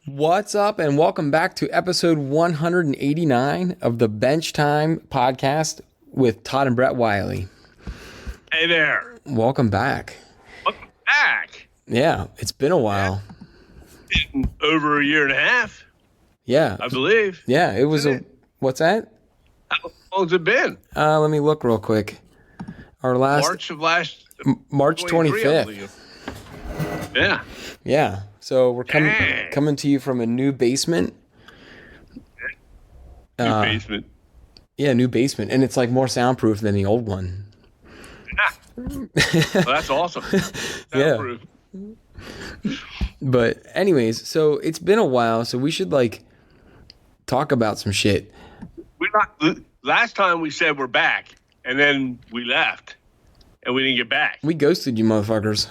What's up, and welcome back to episode 189 of the Bench Time podcast with Todd and Brett Wiley. Hey there. Welcome back. Welcome back. Yeah, it's been a while. In over a year and a half, Yeah. I believe. Yeah, it was what's that? How long's it been? Let me look real quick. Our last March of last March 25th. 25th. Yeah. Yeah. So we're coming to you from a new basement. New basement. Yeah, new basement, and it's like more soundproof than the old one. Well, that's awesome. Yeah. But anyways, so it's been a while, so we should like talk about some shit. Last time we said we're back, and then we left, and we didn't get back. We ghosted you motherfuckers.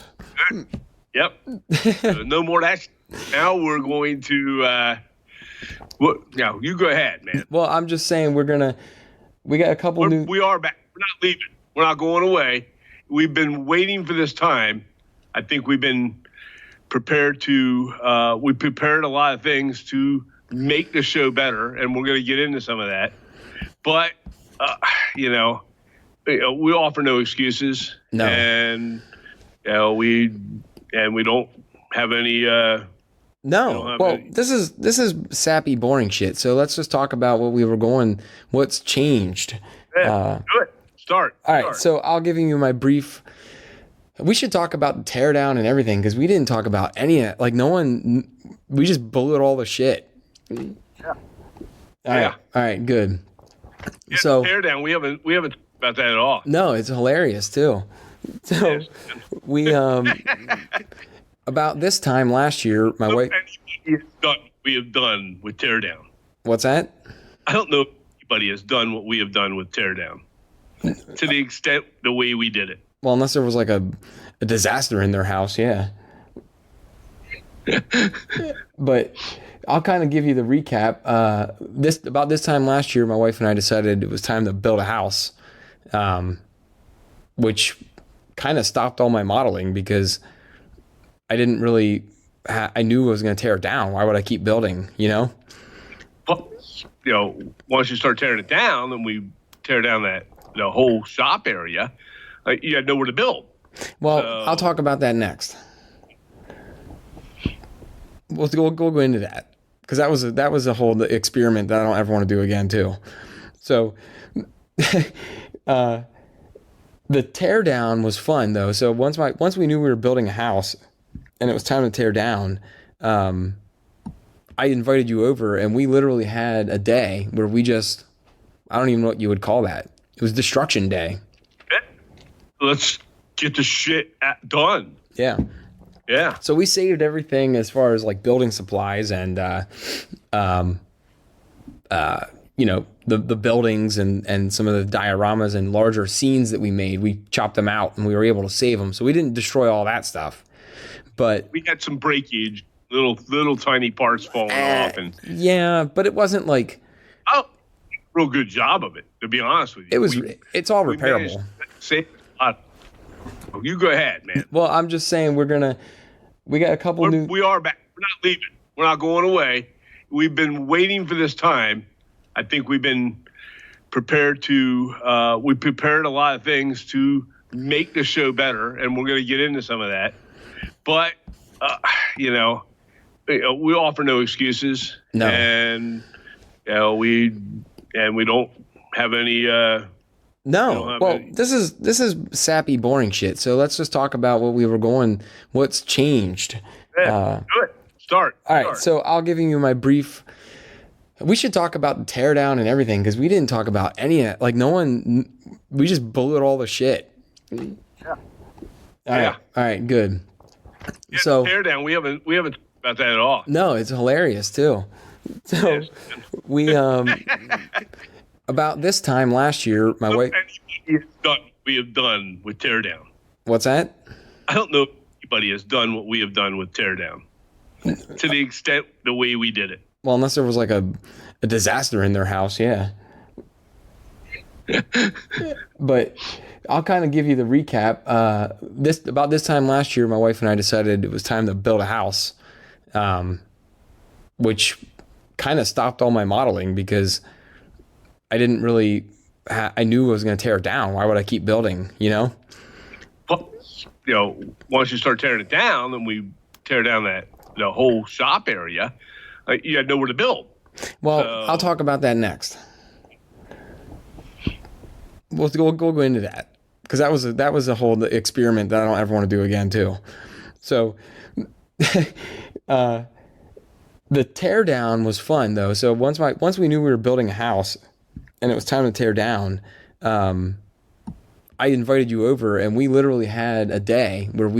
Yep. No more of that. Now we're going to. No, you go ahead, man. Well, I'm just saying we got a couple new. We are back. We're not leaving. We're not going away. We've been waiting for this time. I think we've been prepared to. We prepared a lot of things to make the show better, and we're going to get into some of that. But we offer no excuses. No. And we don't have any. No. Well, this is sappy, boring shit. So let's just talk about what's changed. Yeah, good. Start. All right. So I'll give you my brief. We should talk about the teardown and everything because we didn't talk about any of it. Like we just bullet all the shit. Yeah. All right. Good. Yeah, so teardown. We haven't talked about that at all. No, it's hilarious too. So we about this time last year, my wife. We have done with teardown. What's that? I don't know if anybody has done what we have done with teardown to the extent the way we did it. Well, unless there was like a disaster in their house, yeah. But I'll kind of give you the recap. About this time last year, my wife and I decided it was time to build a house, which kind of stopped all my modeling because I didn't really. I knew I was going to tear it down. Why would I keep building? But once you start tearing it down, and we tear down the whole shop area, you had nowhere to build. Well, I'll talk about that next. We'll go into that because that was a whole experiment that I don't ever want to do again too. So, the teardown was fun though. So once we knew we were building a house and it was time to tear down, I invited you over and we literally had a day where I don't even know what you would call that. It was destruction day. Let's get the shit done. Yeah. Yeah. So we saved everything as far as like building supplies and, the buildings and some of the dioramas and larger scenes that we made. We chopped them out and we were able to save them. So we didn't destroy all that stuff. But we had some breakage, little tiny parts falling off. Yeah, but it wasn't like. Oh, real good job of it, to be honest with you. It's all repairable. You go ahead, man. Well, I'm just saying we got a couple new. We are back. We're not leaving. We're not going away. We've been waiting for this time. I think we've been prepared to. We prepared a lot of things to make the show better, and we're going to get into some of that. But we offer no excuses. No. And we don't have any. No. Well, this is sappy, boring shit. So let's just talk about what's changed. Yeah, good. Start. All right. So I'll give you my brief. We should talk about the teardown and everything because we didn't talk about any of it. Like we just bullet all the shit. Yeah. All right. Good. Yeah, so teardown. We haven't talked about that at all. No, it's hilarious too. So we about this time last year, my wife. We have done with teardown. What's that? I don't know if anybody has done what we have done with teardown to the extent the way we did it. Well, unless there was like a disaster in their house, yeah. But I'll kind of give you the recap. About this time last year, my wife and I decided it was time to build a house, which kind of stopped all my modeling because I didn't really, I knew I was going to tear it down. Why would I keep building, Well, once you start tearing it down, then we tear down the whole shop area. You had nowhere to build. Well, I'll talk about that next. We'll go into that because that was a whole experiment that I don't ever want to do again too. So, the teardown was fun though. So once we knew we were building a house, and it was time to tear down, I invited you over, and we literally had a day where I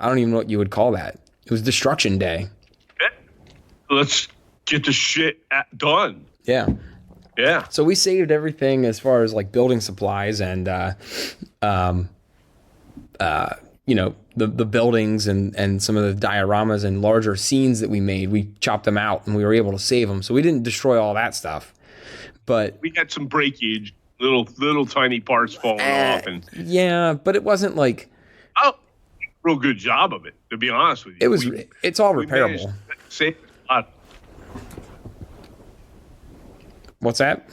don't even know what you would call that. It was destruction day. Let's get the shit done. Yeah. Yeah. So we saved everything as far as like building supplies and, the buildings and some of the dioramas and larger scenes that we made. We chopped them out and we were able to save them. So we didn't destroy all that stuff. But we had some breakage, little tiny parts falling off, and but it wasn't like real good job of it. To be honest with you, it's all repairable. Save a lot. What's that?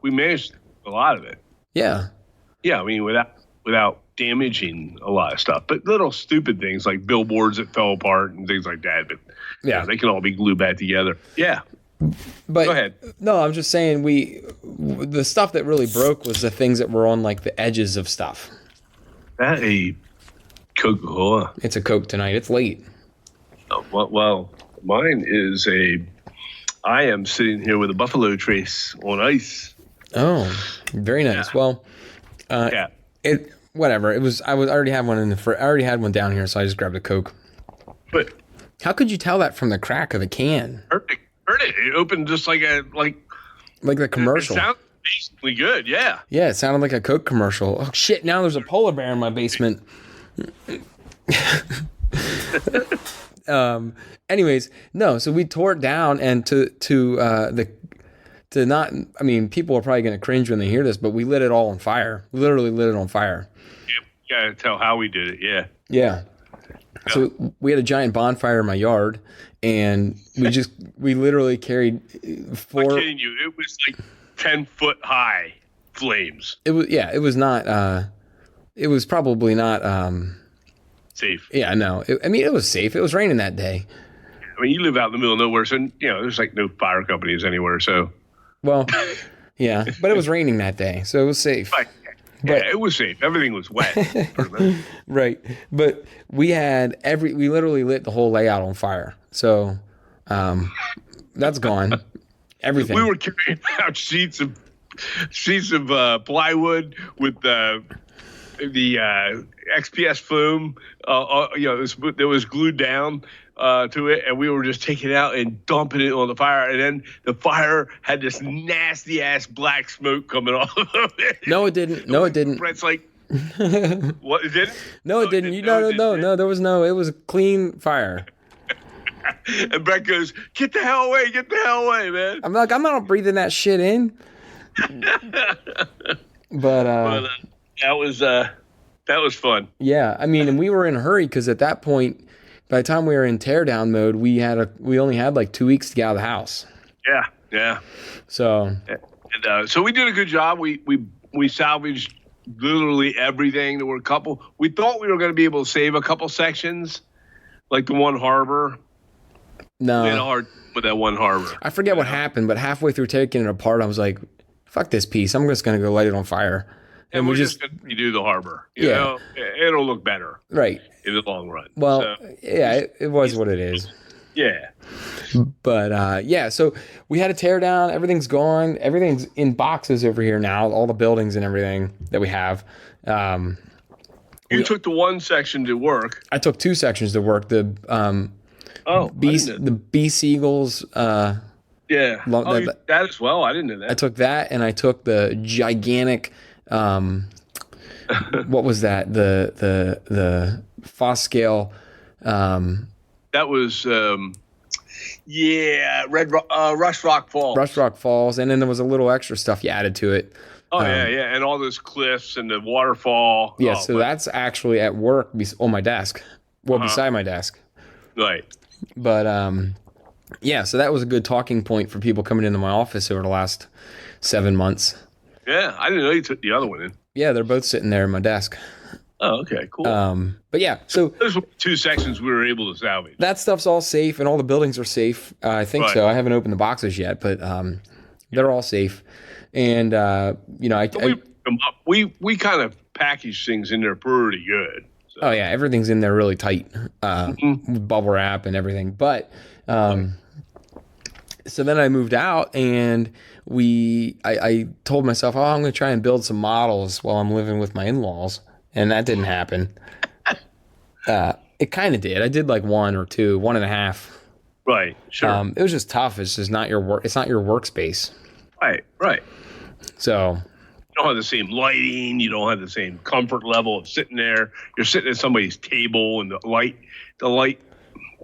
We managed a lot of it. Yeah. Yeah, I mean without damaging a lot of stuff, but little stupid things like billboards that fell apart and things like that. But yeah, they can all be glued back together. Yeah. But go ahead. No, I'm just saying the stuff that really broke was the things that were on like the edges of stuff. That a Coca-Cola. It's a Coke tonight. It's late. Oh, well, mine is I am sitting here with a Buffalo Trace on ice. Oh, very nice. Yeah. Well, whatever. It was. I already had one I already had one down here, so I just grabbed a Coke. But how could you tell that from the crack of the can? Heard it. It opened just like the commercial. It sounded basically good. Yeah. Yeah, it sounded like a Coke commercial. Oh shit! Now there's a polar bear in my basement. Anyways, no. So we tore it down, and people are probably going to cringe when they hear this, but we lit it all on fire. We literally lit it on fire. Yep. You got to tell how we did it. Yeah. Yeah. So we had a giant bonfire in my yard, and we literally carried 4. I'm not kidding you. It was like 10-foot high flames. It was not. It was probably not safe. Yeah, no. It was safe. It was raining that day. I mean, you live out in the middle of nowhere, so there's like no fire companies anywhere. So, well, yeah, but it was raining that day, so it was safe. But it was safe. Everything was wet. Right. But we literally lit the whole layout on fire. So that's gone. Everything. We were carrying out sheets of plywood with the XPS foam. It was glued down to it, and we were just taking it out and dumping it on the fire, and then the fire had this nasty ass black smoke coming off of it. No, it didn't. Brett's like, what? It didn't? No, it didn't. No. There was no. It was a clean fire. And Brett goes, "Get the hell away, man!" I'm like, I'm not breathing that shit in. But that was fun. Yeah, and we were in a hurry because at that point, by the time we were in teardown mode, we only had like 2 weeks to get out of the house. Yeah. So, and so we did a good job. We salvaged literally everything. There were a couple. We thought we were going to be able to save a couple sections, like the one harbor. No, we had a hard with that one harbor. I forget what happened, but halfway through taking it apart, I was like, "Fuck this piece! I'm just going to go light it on fire." And we're just going to redo the harbor. You know, it'll look better. Right. In the long run. Well, it was what it is. Yeah. But, so we had a tear down. Everything's gone. Everything's in boxes over here now, all the buildings and everything that we have. You took the one section to work. I took 2 sections to work. The B Seagulls. That as well. I didn't know that. I took that, and I took the gigantic... what was that? The Foscale. That was Rush Rock Falls. Rush Rock Falls, and then there was a little extra stuff you added to it. Oh yeah, and all those cliffs and the waterfall. Yeah, so that's actually at work on my desk, beside my desk. Right. But Yeah, so that was a good talking point for people coming into my office over the last 7 months. Yeah, I didn't know you took the other one in. Yeah, they're both sitting there in my desk. Oh, okay, cool. But yeah, so those were 2 sections we were able to salvage. That stuff's all safe, and all the buildings are safe. I think so. I haven't opened the boxes yet, but they're all safe. And we kind of package things in there pretty good. So. Oh yeah, everything's in there really tight, with bubble wrap and everything. But so then I moved out, and I told myself, oh, I'm going to try and build some models while I'm living with my in-laws. And that didn't happen. It kind of did. I did like 1 or 2, 1.5. Right. Sure. It was just tough. It's just not your work. It's not your workspace. Right. So you don't have the same lighting. You don't have the same comfort level of sitting there. You're sitting at somebody's table, and the light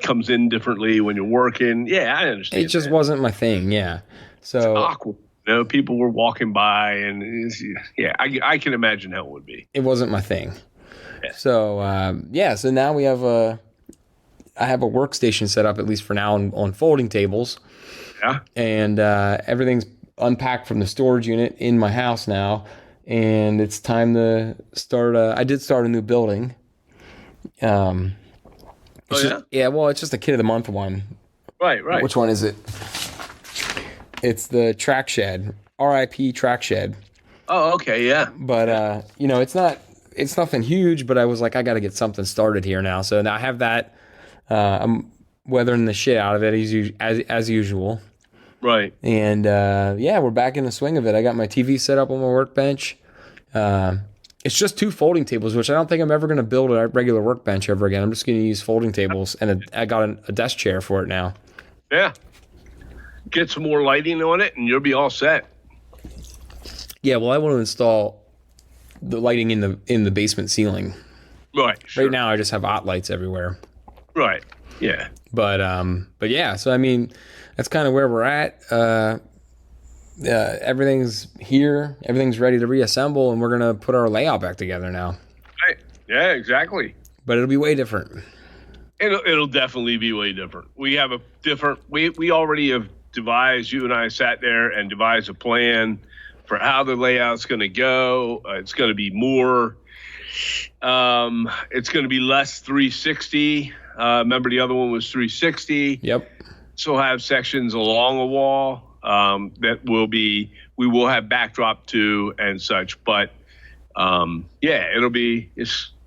comes in differently when you're working. Yeah, I understand. It just wasn't my thing. Yeah. So it's awkward. People were walking by, and I can imagine how it would be. It wasn't my thing. Yeah. So so now I have a workstation set up, at least for now, on folding tables. Yeah. And everything's unpacked from the storage unit in my house now, and it's time to start. I did start a new building. Well, it's just a Kid of the Month one. Right. Which one is it? It's the Track Shed, RIP Track Shed. Oh, okay, yeah. But it's nothing huge. But I was like, I got to get something started here now. So now I have that. I'm weathering the shit out of it as usual. Right. And we're back in the swing of it. I got my TV set up on my workbench. It's just 2 folding tables, which I don't think I'm ever going to build a regular workbench ever again. I'm just going to use folding tables, and I got a desk chair for it now. Yeah. Get some more lighting on it, and you'll be all set. Yeah, well, I want to install the lighting in the basement ceiling. Right. Sure. Right now, I just have hot lights everywhere. Right. Yeah. But yeah. So I mean, that's kind of where we're at. Everything's here. Everything's ready to reassemble, and we're gonna put our layout back together now. Right. Yeah. Exactly. But it'll be way different. It'll definitely be way different. We have a different. We already have devised. You and I sat there and devised a plan for how the layout's going to go. It's going to be more. It's going to be less 360. Remember, the other one was 360. Yep. So we'll have sections along a wall that we will have backdrop to and such. But it'll be.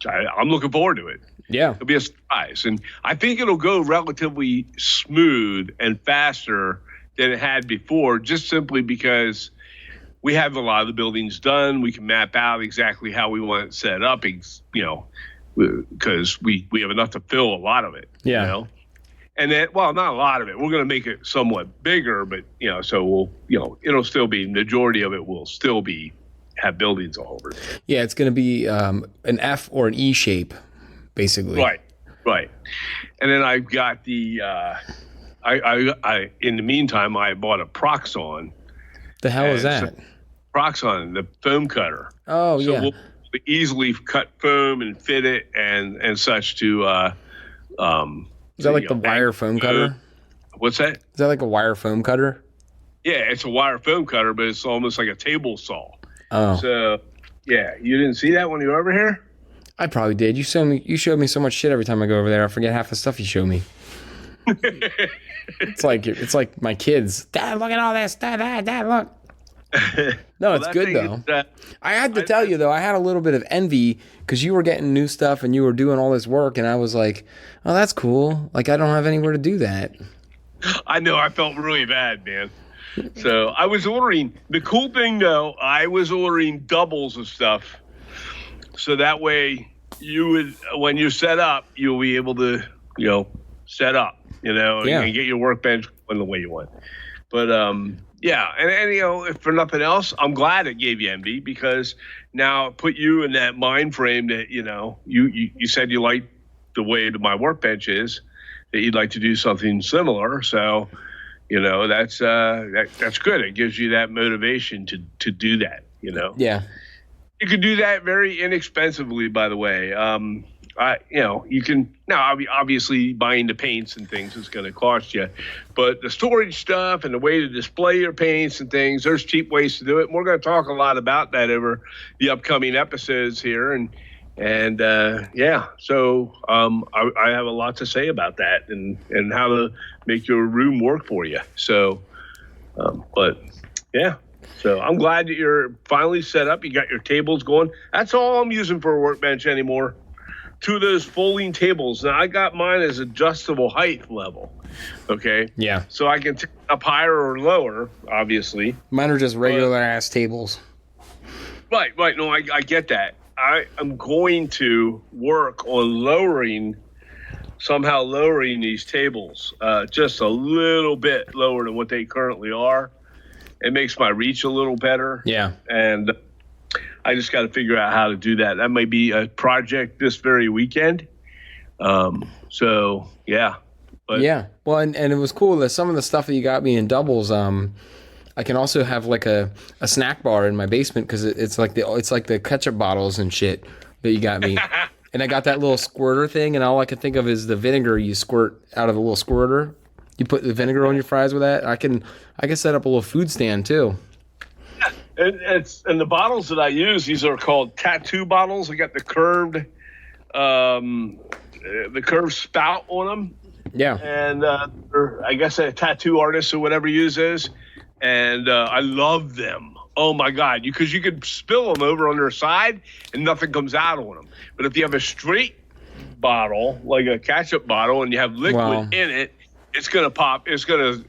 I'm looking forward to it. Yeah. It'll be a surprise. And I think it'll go relatively smooth and faster than it had before, just simply because we have a lot of the buildings done. We can map out exactly how we want it set up, because we have enough to fill a lot of it. Yeah. And then, well, not a lot of it. We're going to make it somewhat bigger, but, so it'll still be, majority of it will still have buildings all over it. Yeah, it's going to be an F or an E shape, basically. Right. And then I've got the, I in the meantime, I bought a Proxon. The hell is that? Proxon, the foam cutter. Oh, so yeah. We'll easily cut foam and fit it and such to. Is that like the wire foam cutter? What's that? Is that like a wire foam cutter? Yeah, it's a wire foam cutter, but it's almost like a table saw. Oh. So, yeah, you didn't see that when you were over here? I probably did. You showed me so much shit every time I go over there. I forget half the stuff you show me. It's like my kids. Dad, look at all this. Dad, look. No, it's good though. I had to tell you though, I had a little bit of envy because you were getting new stuff and you were doing all this work, and I was like, "Oh, that's cool. Like I don't have anywhere to do that." I know. I felt really bad, man. So I was ordering. The cool thing though, I was ordering doubles of stuff, so that way you would, when you're set up, you'll be able to, set up, and get your workbench in the way you want. But yeah, and if for nothing else, I'm glad it gave you envy, because now it put you in that mind frame that you said you like the way my workbench is, that you'd like to do something similar. So that's good. It gives you that motivation to do that. Yeah. You could do that very inexpensively, by the way. you can now obviously buying the paints and things is going to cost you, but the storage stuff and the way to display your paints and things, there's cheap ways to do it. And we're going to talk a lot about that over the upcoming episodes here. So I have a lot to say about that and how to make your room work for you. So, So I'm glad that you're finally set up. You got your tables going. That's all I'm using for a workbench anymore. 2 of those folding tables. Now I got mine as adjustable height level. Okay. Yeah. So I can take up higher or lower, obviously. Mine are just regular ass tables. Right. No, I get that. I am going to work on somehow lowering these tables just a little bit lower than what they currently are. It makes my reach a little better. Yeah. And I just got to figure out how to do that. That may be a project this very weekend. Yeah. But yeah. Well, and it was cool that some of the stuff that you got me in doubles, I can also have like a snack bar in my basement because it's like the ketchup bottles and shit that you got me. And I got that little squirter thing, and all I can think of is the vinegar you squirt out of the little squirter. You put the vinegar on your fries with that. I can set up a little food stand too. And the bottles that I use, these are called tattoo bottles. I got the curved spout on them. Yeah. And I guess a tattoo artist or whatever uses, and I love them. Oh my God! Because you could spill them over on their side and nothing comes out on them. But if you have a straight bottle, like a ketchup bottle, and you have liquid in it, it's gonna pop. It's gonna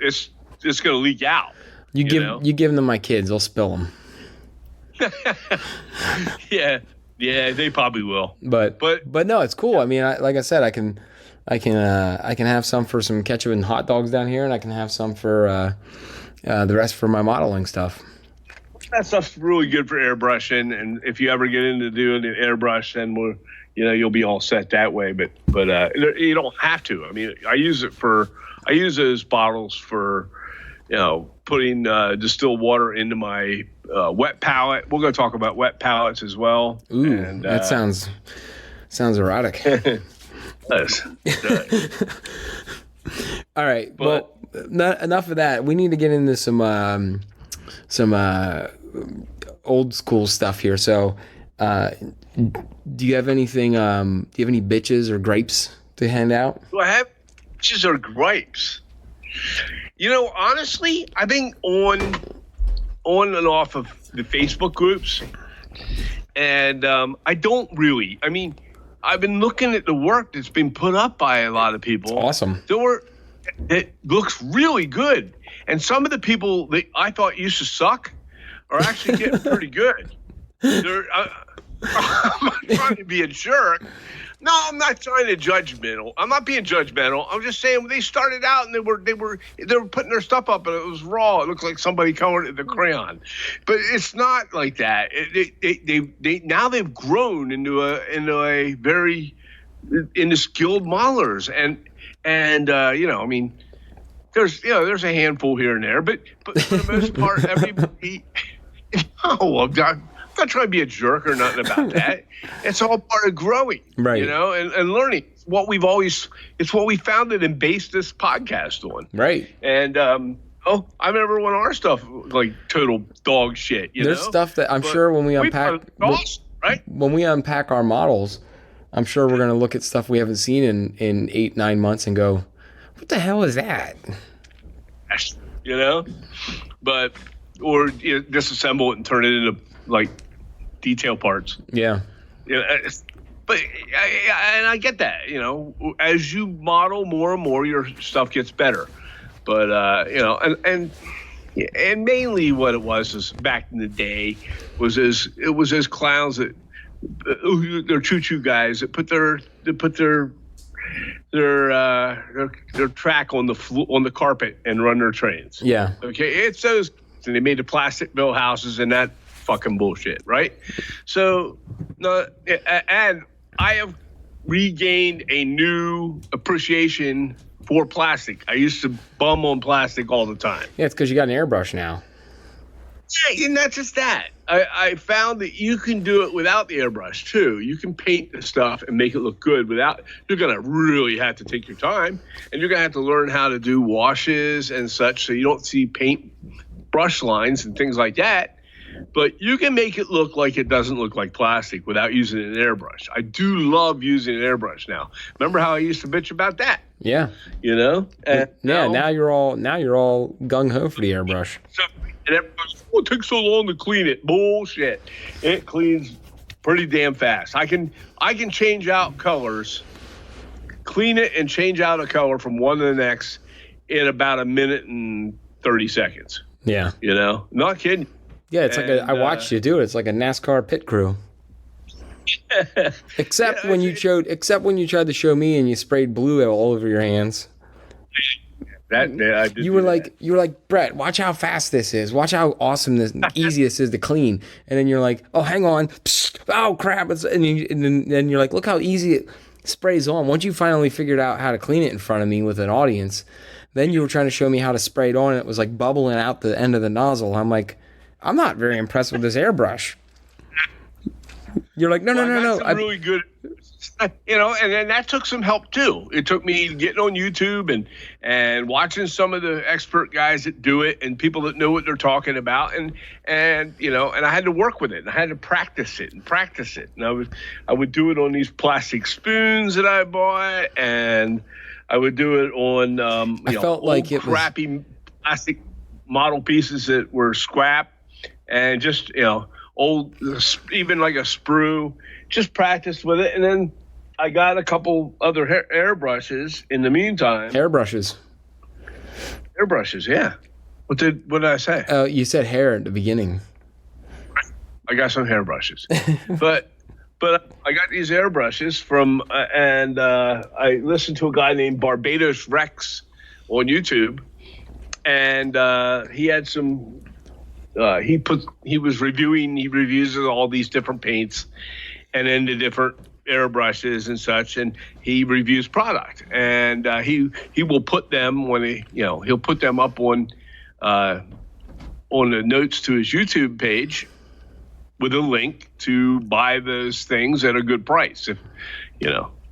leak out. You give them to my kids, they'll spill them. Yeah, they probably will. But no, it's cool. I mean, like I said, I can have some for some ketchup and hot dogs down here, and I can have some for the rest for my modeling stuff. That stuff's really good for airbrushing, and if you ever get into doing an airbrush, then you'll be all set that way. But you don't have to. I mean, I use those bottles for putting distilled water into my wet palette. We're going to talk about wet palettes as well. Ooh, and that sounds erotic. It does. All right. Well, enough of that. We need to get into some old school stuff here. So, do you have anything? Do you have any bitches or gripes to hand out? Do I have bitches or gripes? Honestly, I've been on and off of the Facebook groups, and I don't really. I mean, I've been looking at the work that's been put up by a lot of people. It's awesome. It looks really good, and some of the people that I thought used to suck are actually getting pretty good. I'm not trying to be a jerk. No, I'm not trying to judgmental. I'm not being judgmental. I'm just saying they started out and they were putting their stuff up and it was raw. It looked like somebody colored it with a crayon, but it's not like that. Now they've grown into skilled modelers and I mean, there's a handful here and there, but for the most part, everybody. No, I'm not trying to be a jerk or nothing about that. It's all part of growing, right? And learning. It's what we founded and based this podcast on, right? And I remember when our stuff like total dog shit. There's stuff that I'm sure when we unpack, right? When we unpack our models, I'm sure we're gonna look at stuff we haven't seen in 8-9 months and go, "What the hell is that?" But or disassemble it and turn it into like detail parts. Yeah. But I get that. As you model more and more, your stuff gets better. But and mainly what it was is back in the day was those clowns that they're choo-choo guys that put their track on the carpet and run their trains. Yeah. Okay, it's those, and they made the plastic mill houses and that fucking bullshit, right? So, and I have regained a new appreciation for plastic. I used to bum on plastic all the time. Yeah, it's because you got an airbrush now. Yeah, and not just that. I found that you can do it without the airbrush too. You can paint the stuff and make it look good without. You're gonna really have to take your time, and you're gonna have to learn how to do washes and such, so you don't see paint brush lines and things like that. But you can make it look like it doesn't look like plastic without using an airbrush. I do love using an airbrush now. Remember how I used to bitch about that? Yeah. You know? And now you're all gung ho for the airbrush. So, and everybody's, oh, it takes so long to clean it. Bullshit. It cleans pretty damn fast. I can change out colors, clean it and change out a color from one to the next in about a minute and 30 seconds. Yeah. You know? Not kidding. Yeah, it's I watched you do it. It's like a NASCAR pit crew. Except when you tried to show me and you sprayed blue all over your hands. I did. You were like, Brett, watch how fast this is. Watch how awesome easy this is to clean. And then you're like, oh, hang on. Psst, oh, crap. And then you're like, look how easy it sprays on. Once you finally figured out how to clean it in front of me with an audience, then you were trying to show me how to spray it on, and it was like bubbling out the end of the nozzle. I'm like, I'm not very impressed with this airbrush. You're like, no. Really good, you know, and then that took some help too. It took me getting on YouTube and watching some of the expert guys that do it and people that know what they're talking about, and you know, and I had to work with it, and I had to practice it. And I would do it on these plastic spoons that I bought, and I would do it on crappy plastic model pieces that were scrap. And just, you know, old, even like a sprue, just practiced with it. And then I got a couple other airbrushes in the meantime. Hairbrushes, yeah. What did I say? You said hair at the beginning. I got some hairbrushes. but I got these airbrushes from, I listened to a guy named Barbados Rex on YouTube. And he had some... he reviews all these different paints and then the different airbrushes and such, and he reviews product, and he will put them he'll put them up on the notes to his YouTube page with a link to buy those things at a good price,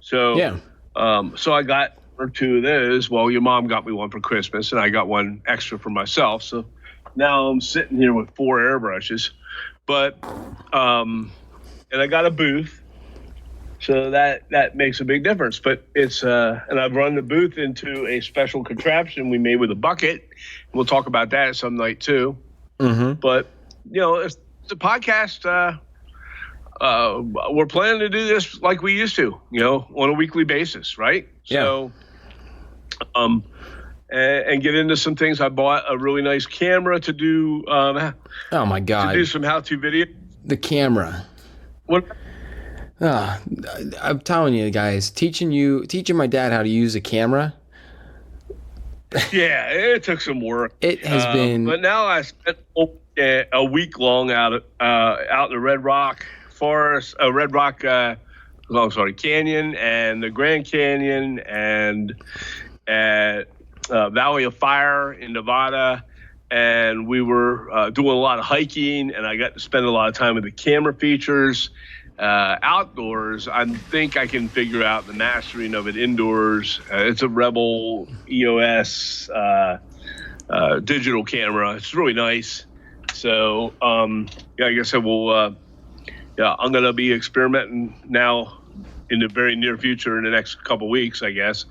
so I got one or two of those. Well, your mom got me one for Christmas, and I got one extra for myself, so now I'm sitting here with 4 airbrushes, but and I got a booth, so that makes a big difference. But it's and I've run the booth into a special contraption we made with a bucket. We'll talk about that some night too. Mm-hmm. But it's the podcast. We're planning to do this like we used to, on a weekly basis, right? Yeah. So, and get into some things. I bought a really nice camera to do. Oh my God! To do some how-to video. The camera. What? I'm telling you guys, teaching my dad how to use a camera. Yeah, it took some work. It has been. But now I spent a week long out in the Red Rock Forest, Canyon, and the Grand Canyon, and at Valley of Fire in Nevada. And we were doing a lot of hiking, and I got to spend a lot of time with the camera features. Outdoors, I think I can figure out the mastering of it indoors. It's a Rebel EOS digital camera. It's really nice. So, like I said, I'm going to be experimenting now in the very near future in the next couple weeks, I guess,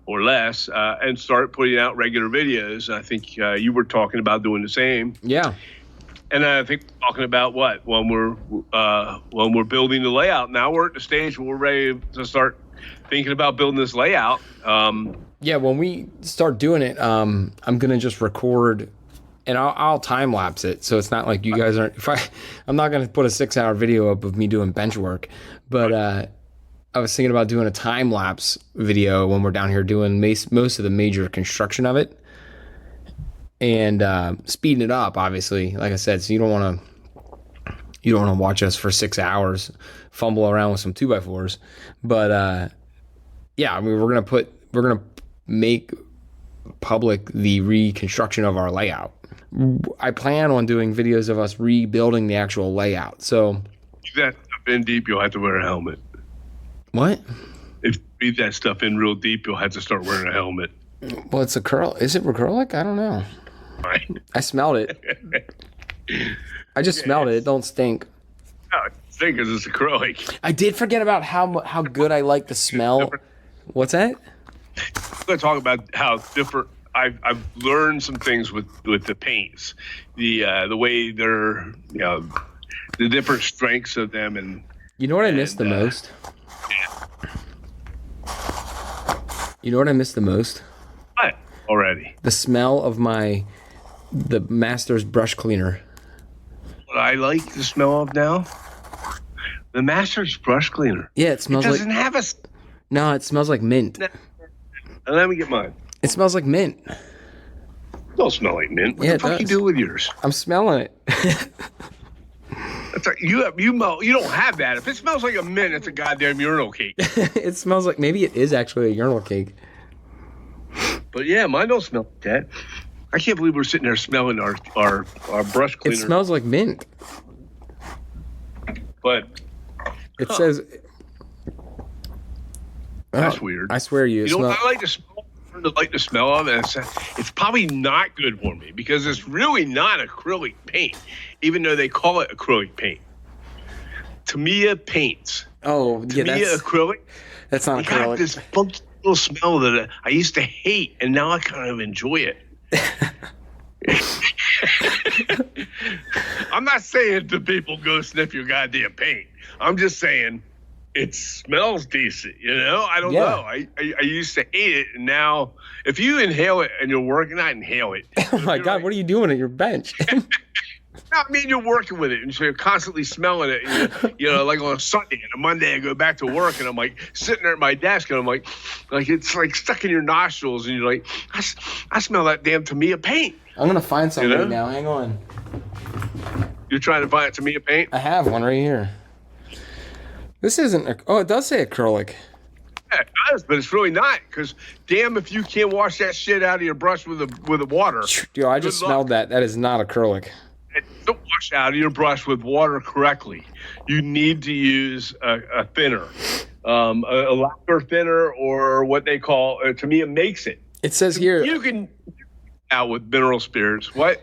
or less, and start putting out regular videos. I think you were talking about doing the same. Yeah. And I think we're talking about when we're building the layout. Now we're at the stage where we're ready to start thinking about building this layout. Yeah, when we start doing it, I'm gonna just record, and I'll time lapse it, so it's not like you guys aren't. I'm not gonna put a 6-hour video up of me doing bench work, but I was thinking about doing a time lapse video when we're down here doing most of the major construction of it. And speeding it up, obviously, like I said, so you don't want to watch us for 6 hours fumble around with some 2x4s. But yeah, I mean, we're gonna make public the reconstruction of our layout. I plan on doing videos of us rebuilding the actual layout. So if that stuff in deep, you'll have to wear a helmet. What? If you beat that stuff in real deep, you'll have to start wearing a helmet. Well, it's acrylic. Is it acrylic? I don't know. Right. I smelled it. I just smelled it. It don't stink. No, it stinks because it's acrylic. I did forget about how good I like the smell. What's that? I'm going to talk about how different. I've learned some things with the paints, the way they're, the different strengths of them, and you know what I miss the most? Yeah. You know what I miss the most? What? Already? The smell of the Master's brush cleaner. What I like the smell of now? The Master's brush cleaner. Yeah, it smells doesn't have a... No, it smells like mint. Let me get mine. It smells like mint. It don't smell like mint. What the fuck you do with yours? I'm smelling it. That's like, you don't have that. If it smells like a mint, it's a goddamn urinal cake. It smells like, maybe it is actually a urinal cake. But yeah, mine don't smell like that. I can't believe we're sitting there smelling our brush cleaner. It smells like mint. But it says... That's weird. I swear you. You know what I like the smell of it? It's probably not good for me because it's really not acrylic paint, even though they call it acrylic paint. Tamiya paints. Oh, yeah, Tamiya acrylic. That's not acrylic. Got this funky little smell that I used to hate, and now I kind of enjoy it. I'm not saying to people go sniff your goddamn paint. I'm just saying it smells decent, I don't know. I used to hate it, and now if you inhale it and you're working, I inhale it. Oh my God, what are you doing at your bench? I mean, you're working with it, and so you're constantly smelling it. And like on a Sunday and a Monday, I go back to work, and I'm like sitting there at my desk, and I'm like it's like stuck in your nostrils, and you're like, I smell that damn Tamiya paint. I'm gonna find something right now. Hang on. You're trying to find a Tamiya paint? I have one right here. This isn't. Oh, it does say acrylic. Yeah, it does, but it's really not. Because damn, if you can't wash that shit out of your brush with the water. Yo, I just smelled that. That is not acrylic. Don't wash out of your brush with water correctly. You need to use a thinner, a lacquer thinner, or what they call. Tamiya makes it. It says here. You can out with mineral spirits. What?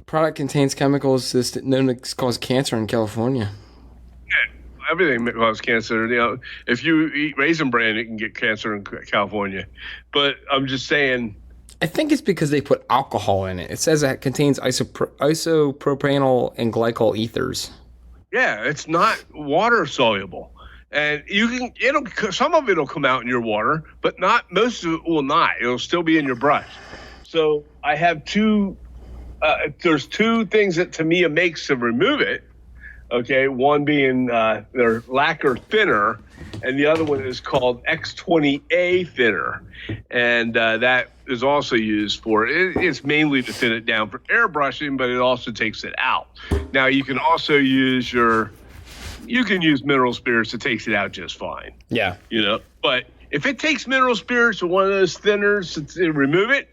Product contains chemicals known to cause cancer in California. Everything causes cancer. If you eat Raisin Bran, you can get cancer in California. But I'm just saying. I think it's because they put alcohol in it. It says it contains isopropanol and glycol ethers. Yeah, it's not water soluble, and some of it'll come out in your water, but not most of it will not. It'll still be in your brush. So I have two. There's two things that Tamiya makes to remove it. Okay, one being their lacquer thinner, and the other one is called X20A thinner, and that is also used for it's mainly to thin it down for airbrushing, but it also takes it out. Now you can also use mineral spirits that takes it out just fine. Yeah, but if it takes mineral spirits or one of those thinners to remove it,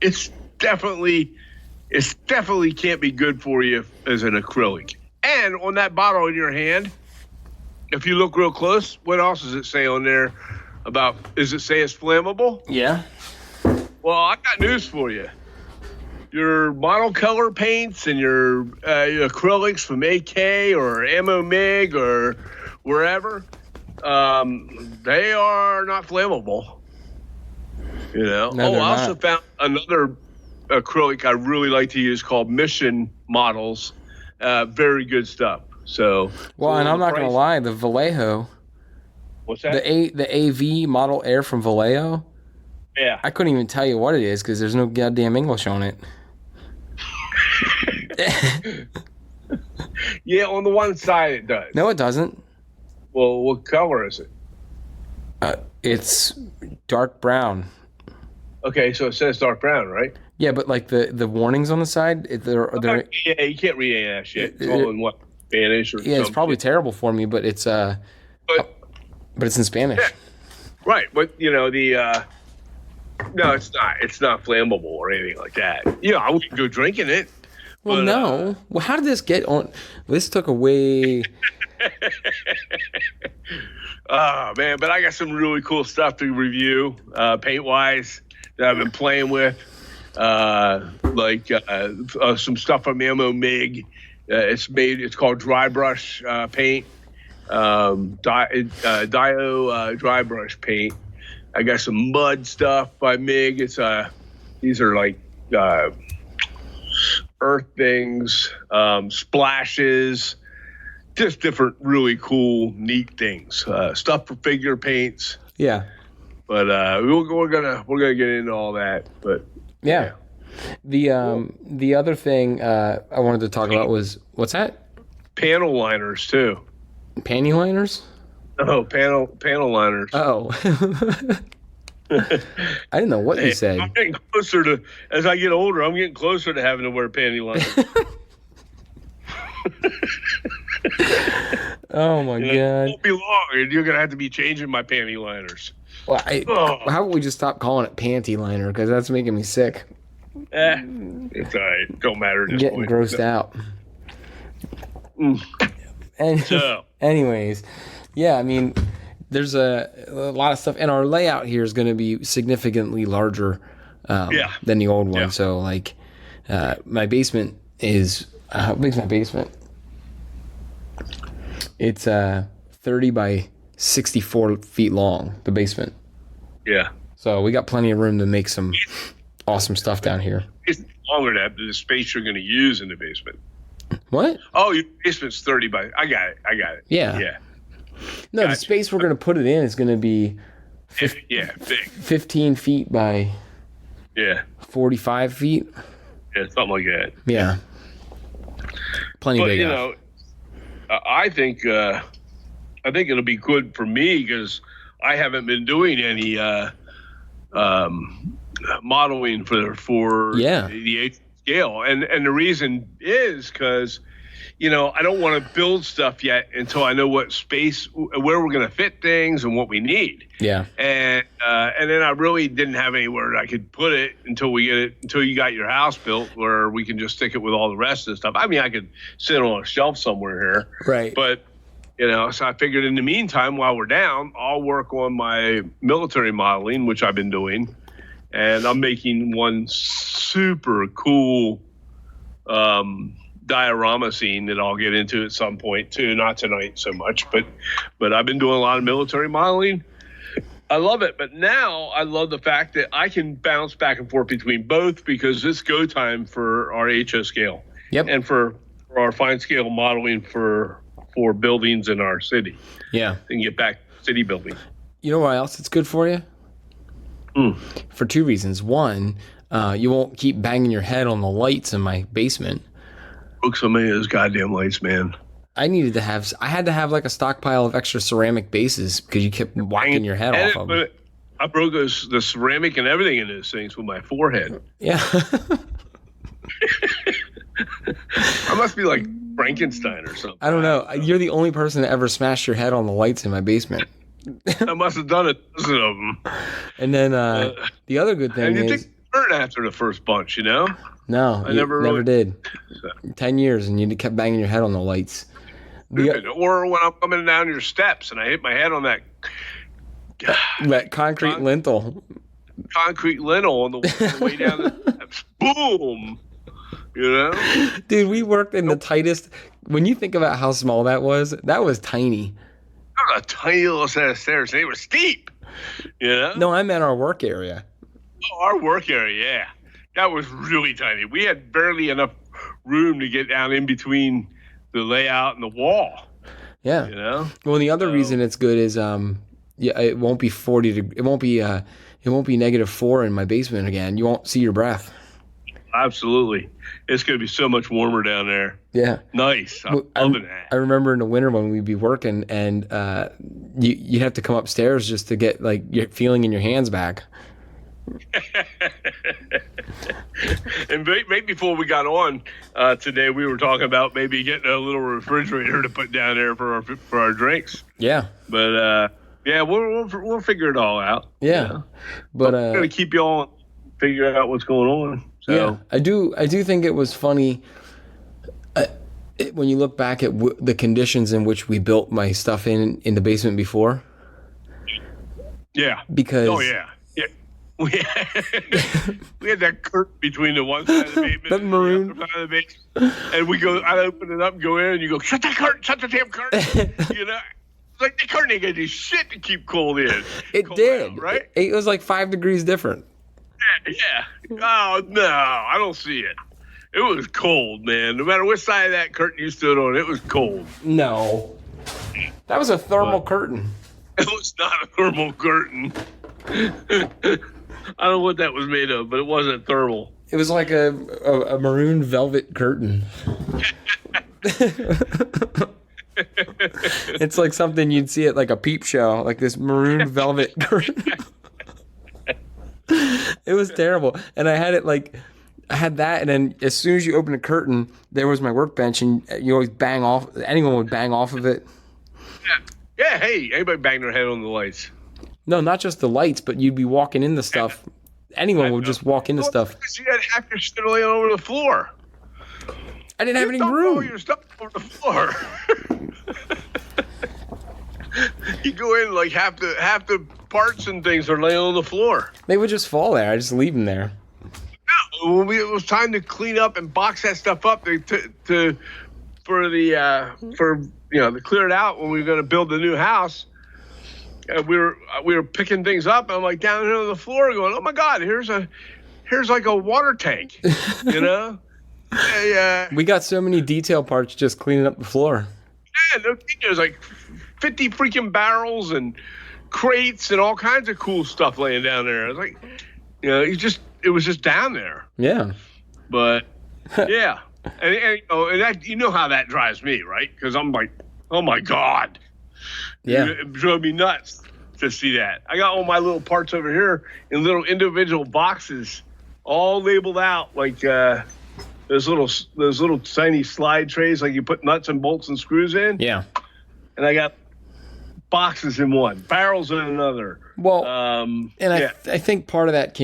it's definitely can't be good for you as an acrylic. And on that bottle in your hand, if you look real close, what else does it say on there about, does it say it's flammable? Yeah. Well, I got news for you. Your monocolor paints and your acrylics from AK or Ammo MIG or wherever, they are not flammable. No, I also found another acrylic I really like to use called Mission Models. Very good stuff. So, and I'm not gonna lie, the Vallejo. What's that? The AV Model Air from Vallejo. Yeah. I couldn't even tell you what it is because there's no goddamn English on it. Yeah, on the one side it does. No, it doesn't. Well, what color is it? It's dark brown. Okay, so it says dark brown, right? Yeah, but like the warnings on the side, they're yeah, you can't read any of that shit. It's all in what, Spanish or yeah, it's probably terrible for me, but it's but it's in Spanish. Yeah. Right, but No, it's not. It's not flammable or anything like that. I wouldn't go drinking it. Well, no. Well, how did this get on? This took away. Oh, man. But I got some really cool stuff to review, paint-wise, that I've been playing with. Some stuff from Ammo MIG. It's called dry brush paint. Dio dry brush paint. I got some mud stuff by MIG. These are like earth things, splashes, just different really cool, neat things. Stuff for figure paints. Yeah. But we're gonna get into all that. But yeah. The other thing I wanted to talk about was, what's that? Panel liners too. Panty liners? Oh, panel liners. Oh. I didn't know what you said. I'm getting closer as I get older, I'm getting closer to having to wear panty liners. Oh, my God. It won't be long, and you're going to have to be changing my panty liners. Well, how about we just stop calling it panty liner, because that's making me sick. It's all right. Don't matter at this Getting point. grossed out. Anyways, yeah, I mean, there's a lot of stuff, and our layout here is going to be significantly larger than the old one. Yeah. So, like, my basement is how big's my basement? It's 30 by 64 feet long. The basement. Yeah. So we got plenty of room to make some awesome stuff down here. It's longer than the space you're going to use in the basement. What? Oh, your basement's 30 by. I got it. Yeah. Yeah. No, gotcha. The space we're going to put it in is going to be big. 15 feet by 45 feet. Yeah, something like that. Yeah. Plenty big. I think it'll be good for me because I haven't been doing any modeling for the H scale, and the reason is because I don't want to build stuff yet until I know what space, where we're going to fit things and what we need. Yeah. And then I really didn't have anywhere I could put it until you got your house built where we can just stick it with all the rest of the stuff. I mean, I could sit on a shelf somewhere here. Right. But, so I figured in the meantime, while we're down, I'll work on my military modeling, which I've been doing. And I'm making one super cool, diorama scene that I'll get into at some point too. Not tonight so much, but I've been doing a lot of military modeling. I love it, but now I love the fact that I can bounce back and forth between both because it's go time for our HO scale. Yep. And for our fine scale modeling for buildings in our city. Yeah. And get back to city building. You know why else it's good for you? For two reasons. One, you won't keep banging your head on the lights in my basement. Broke so many of those goddamn lights, man. I had to have like a stockpile of extra ceramic bases because you kept whacking your head off of them. I broke the ceramic and everything in those things with my forehead. Yeah. I must be like Frankenstein or something. I don't know. You're the only person that ever smashed your head on the lights in my basement. I must have done a dozen of them. And then the other good thing is... You turn after the first bunch, No, I never did. 10 years and you kept banging your head on the lights. Or when I'm coming down your steps and I hit my head on that concrete lintel. Concrete lintel on the way down the steps. Boom! Dude, we worked in the tightest... When you think about how small that was tiny. That was a tiny little set of stairs. They were steep, No, I meant our work area. Oh, our work area, yeah. That was really tiny. We had barely enough room to get down in between the layout and the wall. Yeah. Well, the other reason it's good is it won't be 40 it won't be -4 in my basement again. You won't see your breath. Absolutely. It's going to be so much warmer down there. Yeah. Nice. I'm loving that. I remember in the winter when we'd be working and you'd have to come upstairs just to get like your feeling in your hands back. And right before we got on today, we were talking about maybe getting a little refrigerator to put down there for our drinks. Yeah. But Yeah, we'll figure it all out. Yeah, but we're gonna keep you all figure out what's going on. So. Yeah, I do think it was funny when you look back at the conditions in which we built my stuff in the basement before. Yeah. Because we had that curtain between the one side of the basement that maroon and the other side of the basement, and I open it up and go in, and you go, shut the damn curtain, you know. It's like the curtain ain't gonna do shit to keep cold in. It did, out, right? It was like 5 degrees different. Yeah. Oh no, I don't see it. It was cold, man. No matter which side of that curtain you stood on, it was cold. No, that was a thermal curtain. It was not a thermal curtain. I don't know what that was made of, but it wasn't thermal. It was like a maroon velvet curtain. It's like something you'd see at like a peep show, like this maroon velvet curtain. It was terrible. And I had that, and then as soon as you open a curtain, there was my workbench, and you always bang off. Anyone would bang off of it. Yeah. Hey, anybody bang their head on the lights? No, not just the lights, but you'd be walking into stuff. Anyone would just walk into stuff. Because you had half your shit laying over the floor. I didn't have any room. All your stuff over the floor. You go in like half the parts and things are laying on the floor. They would just fall there. I just leave them there. No, when it was time to clean up and box that stuff up to clear it out when we were going to build the new house. We were picking things up. And I'm like down here on the floor going, oh my God, here's like a water tank, you know? Yeah. We got so many detail parts just cleaning up the floor. Yeah, there's like 50 freaking barrels and crates and all kinds of cool stuff laying down there. I was like, you know, it was just down there. Yeah. But yeah. and that, you know how that drives me, right? Because I'm like, oh my God. Yeah. It drove me nuts to see that. I got all my little parts over here in little individual boxes, all labeled out like those little tiny slide trays like you put nuts and bolts and screws in. Yeah. And I got boxes in one, barrels in another. Well, I think part of that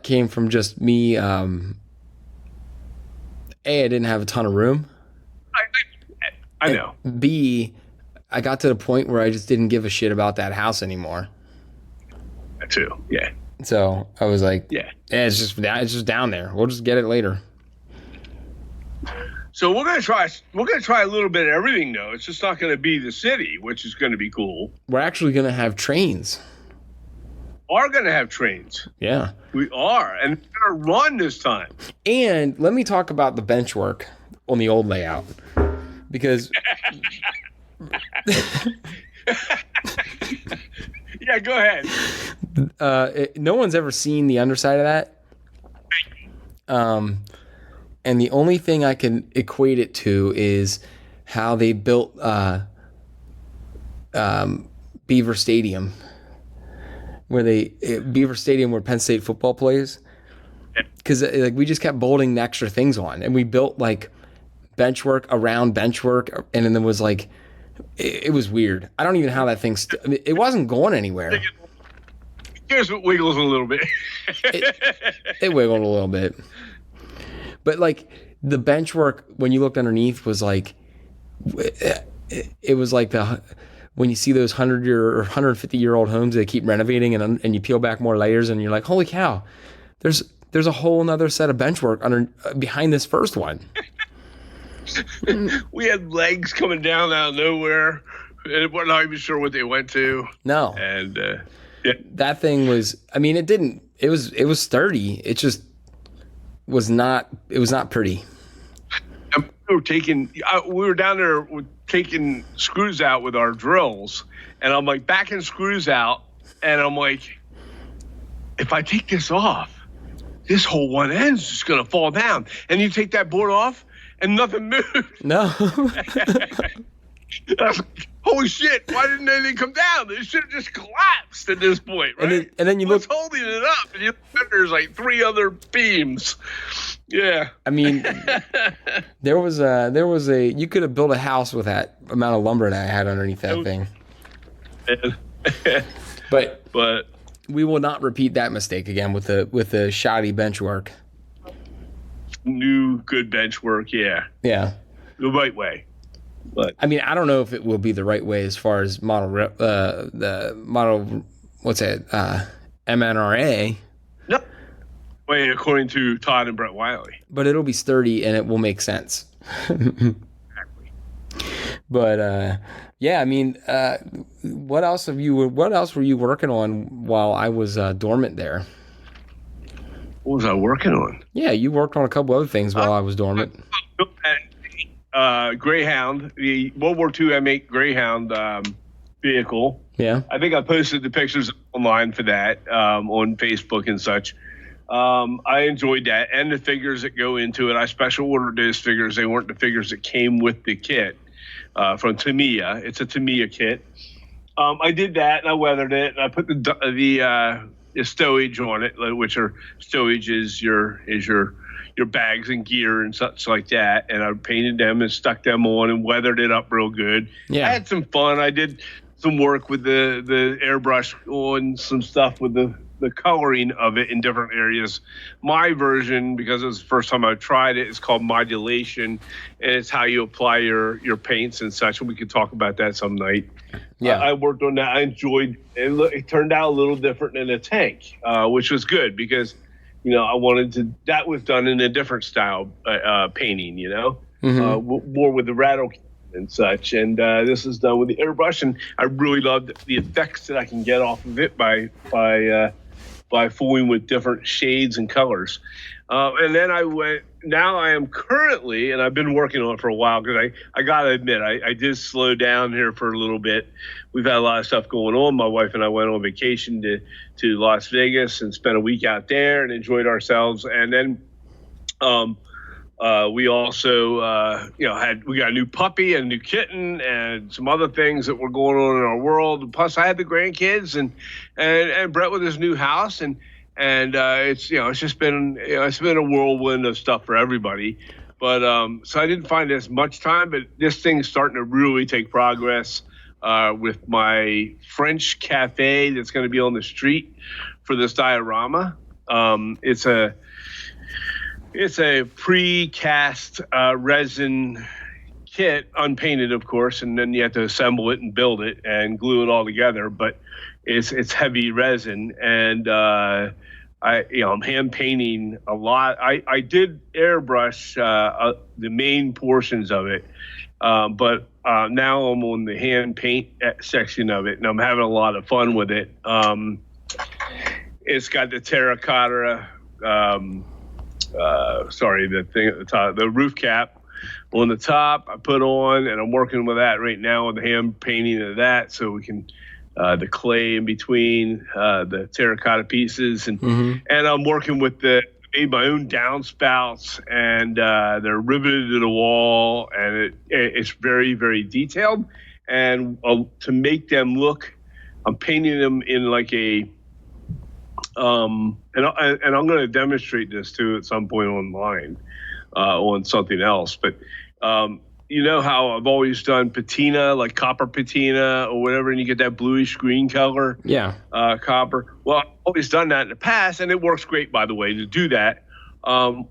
came from just me. I didn't have a ton of room. I know. B, I got to the point where I just didn't give a shit about that house anymore. That too. Yeah. So I was like, yeah, it's just down there. We'll just get it later. So we're gonna try a little bit of everything though. It's just not gonna be the city, which is gonna be cool. We're actually gonna have trains. Are gonna have trains. Yeah. We are, and we're gonna run this time. And let me talk about the bench work on the old layout. Because yeah, go ahead. No one's ever seen the underside of that. And the only thing I can equate it to is how they built Beaver Stadium, where Penn State football plays. Because like we just kept bolting extra things on, and we built like bench work around bench work, and then there was like it was weird. I don't even know how that thing it wasn't going anywhere. Here's what wiggles a little bit. it wiggled a little bit, but like the bench work when you looked underneath was like it was like when you see those 100-year or 150-year-old homes they keep renovating and you peel back more layers and you're like, holy cow, there's a whole another set of bench work behind this first one. We had legs coming down out of nowhere, and we're not even sure what they went to. No, and that thing was. I mean, it was sturdy. It just was not. It was not pretty. We were down there taking screws out with our drills, and I'm like backing screws out, and I'm like, if I take this off, this whole one end's just gonna fall down. And you take that board off, and nothing moved. No. Holy shit, why didn't anything come down? It should have just collapsed at this point, right? And then you look holding it up, and there's like 3 other beams. Yeah. I mean, there was a you could have built a house with that amount of lumber that I had underneath that thing. But we will not repeat that mistake again with the shoddy bench work. New good bench work, yeah. Yeah. The right way. But I mean, I don't know if it will be the right way as far as MNRA. No. Way according to Todd and Brett Wiley. But it'll be sturdy and it will make sense. Exactly. But yeah, I mean, what else were you working on while I was dormant there? What was I working on? Yeah, you worked on a couple other things while I was dormant. Greyhound, the World War II M8 Greyhound vehicle. Yeah. I think I posted the pictures online for that on Facebook and such. I enjoyed that and the figures that go into it. I special ordered those figures. They weren't the figures that came with the kit from Tamiya. It's a Tamiya kit. I did that and I weathered it and I put the stowage on it, which are stowage is your bags and gear and such like that. And I painted them and stuck them on and weathered it up real good. Yeah. I had some fun. I did some work with the airbrush on some stuff with the coloring of it in different areas. My version, because it was the first time I tried it, is called modulation, and it's how you apply your paints and such. And we could talk about that some night. Yeah, I worked on that. I enjoyed it. It turned out a little different in a tank, which was good because, I wanted to. That was done in a different style painting, more with the rattle and such. And this is done with the airbrush, and I really loved the effects that I can get off of it by fooling with different shades and colors. And then now I am currently, and I've been working on it for a while because I got to admit, I did slow down here for a little bit. We've had a lot of stuff going on. My wife and I went on vacation to Las Vegas and spent a week out there and enjoyed ourselves. And then we also, we got a new puppy and a new kitten and some other things that were going on in our world. Plus, I had the grandkids and Brett with his new house, and it's just been it's been a whirlwind of stuff for everybody. But so I didn't find as much time, but this thing's starting to really take progress with my French cafe that's going to be on the street for this diorama. It's a pre-cast resin kit, unpainted, of course, and then you have to assemble it and build it and glue it all together. But it's heavy resin, and I'm hand painting a lot. I did airbrush the main portions of it, but now I'm on the hand paint section of it, and I'm having a lot of fun with it. It's got the terracotta. The thing at the top, the roof cap on the top I put on, and I'm working with that right now with the hand painting of that, so we can the clay in between the terracotta pieces, and I'm working with made my own downspouts, and they're riveted to the wall, and it's very, very detailed, and to make them look, I'm painting them in like a and I'm going to demonstrate this too at some point online on something else. But you know how I've always done patina, like copper patina or whatever, and you get that bluish green color. Yeah. Copper. Well, I've always done that in the past, and it works great, by the way, to do that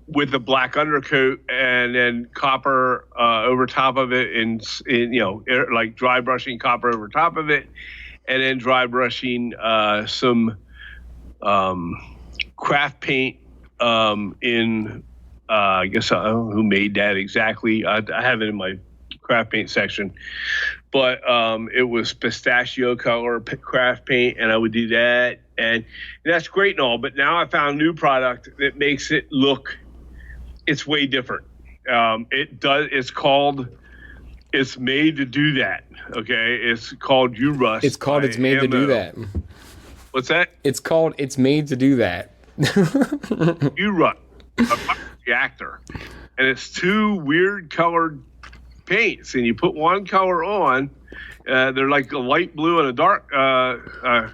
with the black undercoat and then copper over top of it, and like dry brushing copper over top of it, and then dry brushing some craft paint in I guess I don't know who made that exactly. I have it in my craft paint section, but it was pistachio color craft paint, and I would do that, and that's great and all. But now I found a new product that makes it look, it's way different. It's made to do that. Okay, it's called U-Rust. It's called It's Made to Do That. What's that? It's called It's Made to Do That. U-Rust, a reactor, and it's two weird colored paints, and you put one color on. They're like a light blue and a dark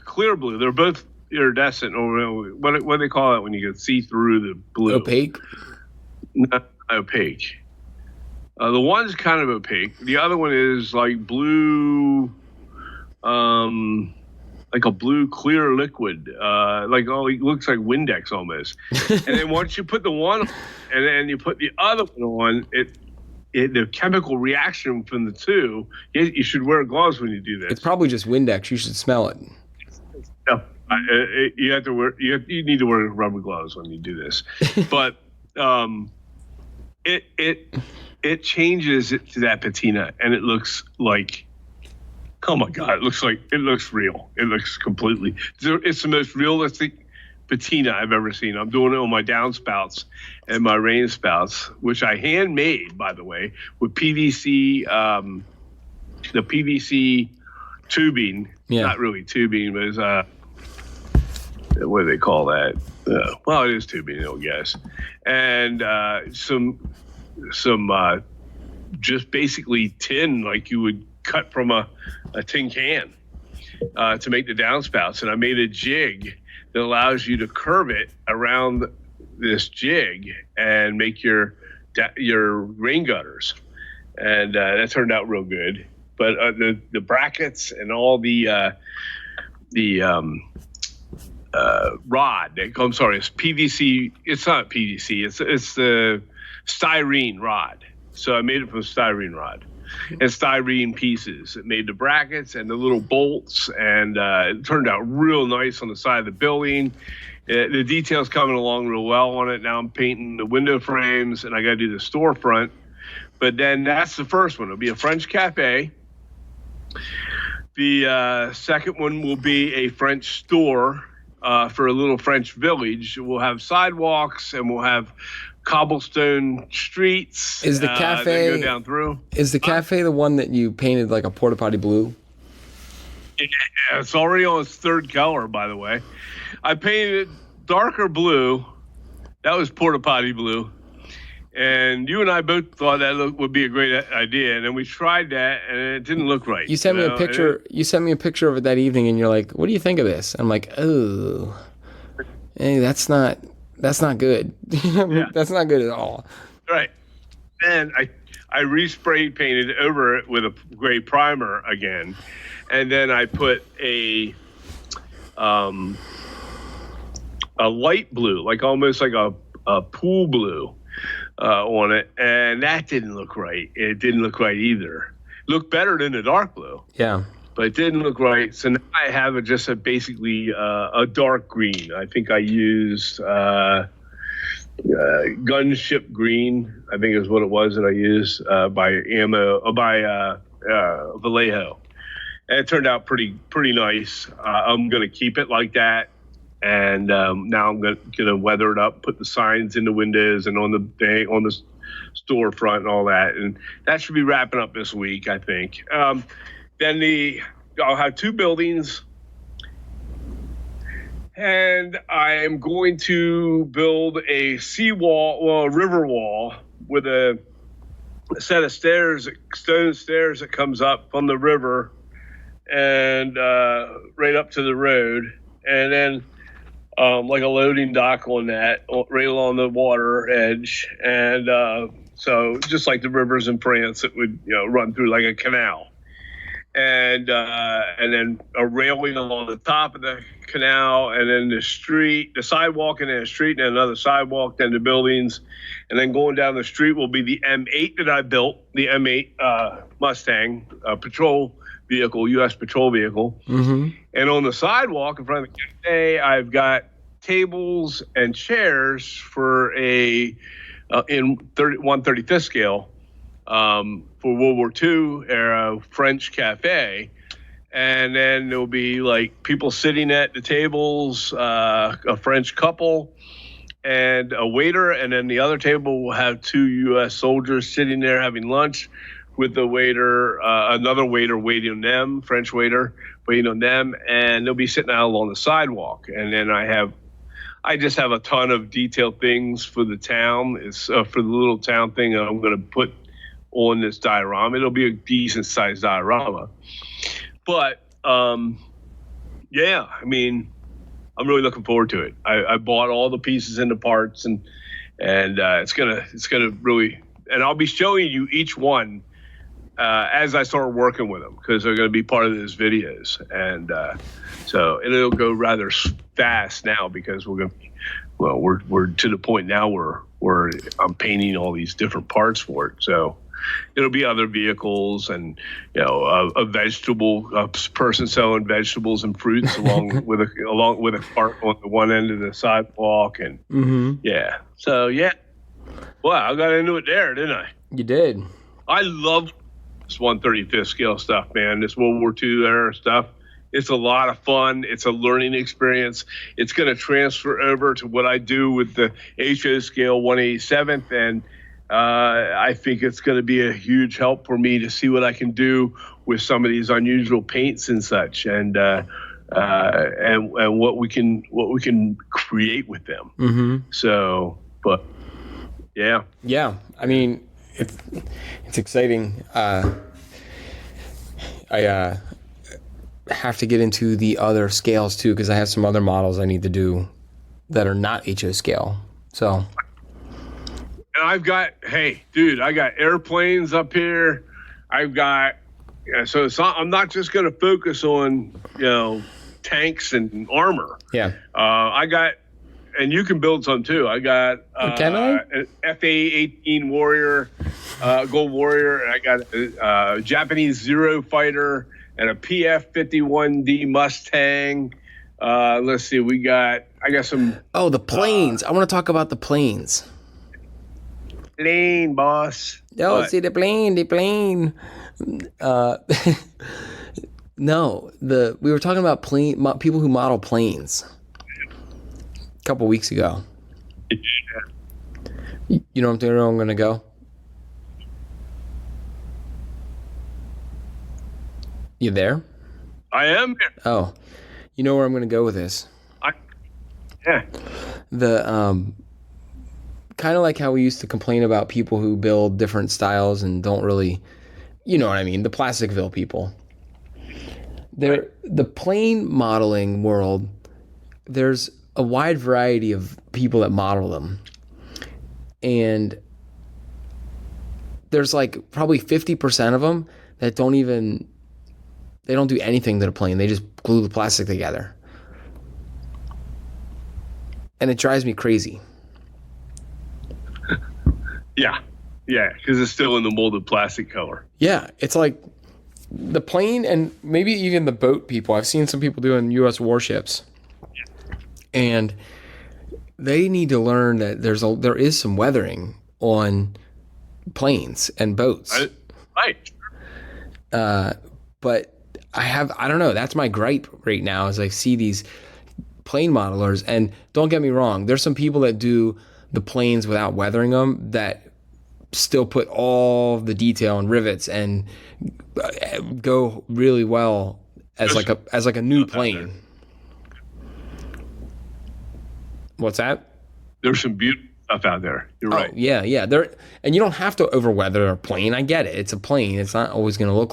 clear blue. They're both iridescent, or what do they call it when you can see through the blue? Opaque. Not opaque. The one's kind of opaque. The other one is like blue. like a blue clear liquid, it looks like Windex almost. And then once you put the one on, and then you put the other one on, the chemical reaction from the two, you should wear gloves when you do this. It's probably just Windex. You should smell it. No, you have to wear. You need to wear rubber gloves when you do this. But it changes it to that patina, and it looks like, oh my God, it looks real. It looks completely. It's the most realistic patina I've ever seen. I'm doing it on my downspouts and my rain spouts, which I handmade, by the way, with PVC, the PVC tubing. Yeah. Not really tubing, but it's, what do they call that? Well, it is tubing, I guess. And some just basically tin, like you would cut from a tin can to make the downspouts. And I made a jig that allows you to curve it around this jig and make your rain gutters. And that turned out real good. But the brackets and all the rod, I'm sorry, it's PVC. It's not PVC. It's the styrene rod. So I made it from styrene rod and styrene pieces. It made the brackets and the little bolts, and it turned out real nice on the side of the building. The details coming along real well on it. Now I'm painting the window frames, and I got to do the storefront. But then that's the first one. It'll be a French cafe. The second one will be a French store for a little French village. We'll have sidewalks, and we'll have cobblestone streets. Is the cafe that go down through? Is the cafe the one that you painted like a porta potty blue? Yeah, it's already on its third color, by the way. I painted it darker blue. That was porta potty blue. And you and I both thought that would be a great idea, and then we tried that, and it didn't look right. You sent me a picture. You sent me a picture of it that evening, and you're like, "What do you think of this?" I'm like, "Oh, hey, that's not good. Yeah. That's not good at all." Right. And I respray painted over it with a gray primer again, and then I put a light blue, like almost like a pool blue. On it, and that didn't look right. It didn't look right either. It looked better than the dark blue. Yeah, but it didn't look right. So now I have basically a dark green. I think I used gunship green. I think is what it was that I used by Vallejo, and it turned out pretty nice. I'm gonna keep it like that. And now I'm gonna weather it up, put the signs in the windows and on the storefront and all that, and that should be wrapping up this week, I think. Then I'll have two buildings, and I am going to build a river wall with a set of stone stairs that comes up from the river and right up to the road, and then like a loading dock on that, right along the water edge. And so just like the rivers in France, it would run through like a canal. And then a railing along the top of the canal, and then the sidewalk, and then a street, and another sidewalk, then the buildings. And then going down the street will be the M8 that I built, the M8 Mustang patrol vehicle, U.S. patrol vehicle. Mm-hmm. And on the sidewalk in front of the cafe, I've got tables and chairs for in 1/35th scale for World War II era French cafe. And then there'll be like people sitting at the tables, a French couple and a waiter. And then the other table will have two U.S. soldiers sitting there having lunch with the waiter, another waiter waiting on them, French waiter waiting on them, and they'll be sitting out along the sidewalk. And then I just have a ton of detailed things for the town. It's for the little town thing that I'm going to put on this diorama. It'll be a decent sized diorama, but yeah, I mean, I'm really looking forward to it. I bought all the pieces and the parts, and it's gonna really, and I'll be showing you each one as I start working with them, because they're going to be part of those videos. And so it'll go rather fast now, because we're to the point now where I'm painting all these different parts for it. So it'll be other vehicles, and a person selling vegetables and fruits along with a cart on the one end of the sidewalk, and yeah. So yeah, well, I got into it there, didn't I? You did. I love this 135th scale stuff, man. This World War II era stuff. It's a lot of fun. It's a learning experience. It's going to transfer over to what I do with the HO scale 187th, and I think it's going to be a huge help for me to see what I can do with some of these unusual paints and such, and what we can create with them. So, but yeah. I mean, it's exciting. I have to get into the other scales too, because I have some other models I need to do that are not HO scale. So, and I got airplanes up here. I've got I'm not just going to focus on tanks and armor. Yeah. I got, and you can build some too. I got an FA-18 Warrior, Gold Warrior. I got a Japanese Zero Fighter and a PF-51D Mustang. Let's see, I got some. Oh, the planes. I want to talk about the planes. Plane, boss. Oh, what? See the plane. No, we were talking about people who model planes a couple weeks ago. Yeah. You know where I'm going to go? You there? I am here. Oh, you know where I'm going to go with this? Yeah. The kind of like how we used to complain about people who build different styles and don't really, you know what I mean, the Plasticville people. The plane modeling world, there's a wide variety of people that model them. And there's like probably 50% of them that don't do anything to the plane. They just glue the plastic together. And it drives me crazy. Yeah, because it's still in the molded plastic color. Yeah, it's like the plane and maybe even the boat people. I've seen some people doing U.S. warships. And they need to learn that there is some weathering on planes and boats. Right. But I don't know, that's my gripe right now as I see these plane modelers. And don't get me wrong, there's some people that do the planes without weathering them that still put all the detail and rivets and go really well as like a new plane. What's that? There's some beautiful stuff out there. You're right. Yeah. And you don't have to overweather a plane. I get it. It's a plane. It's not always going to look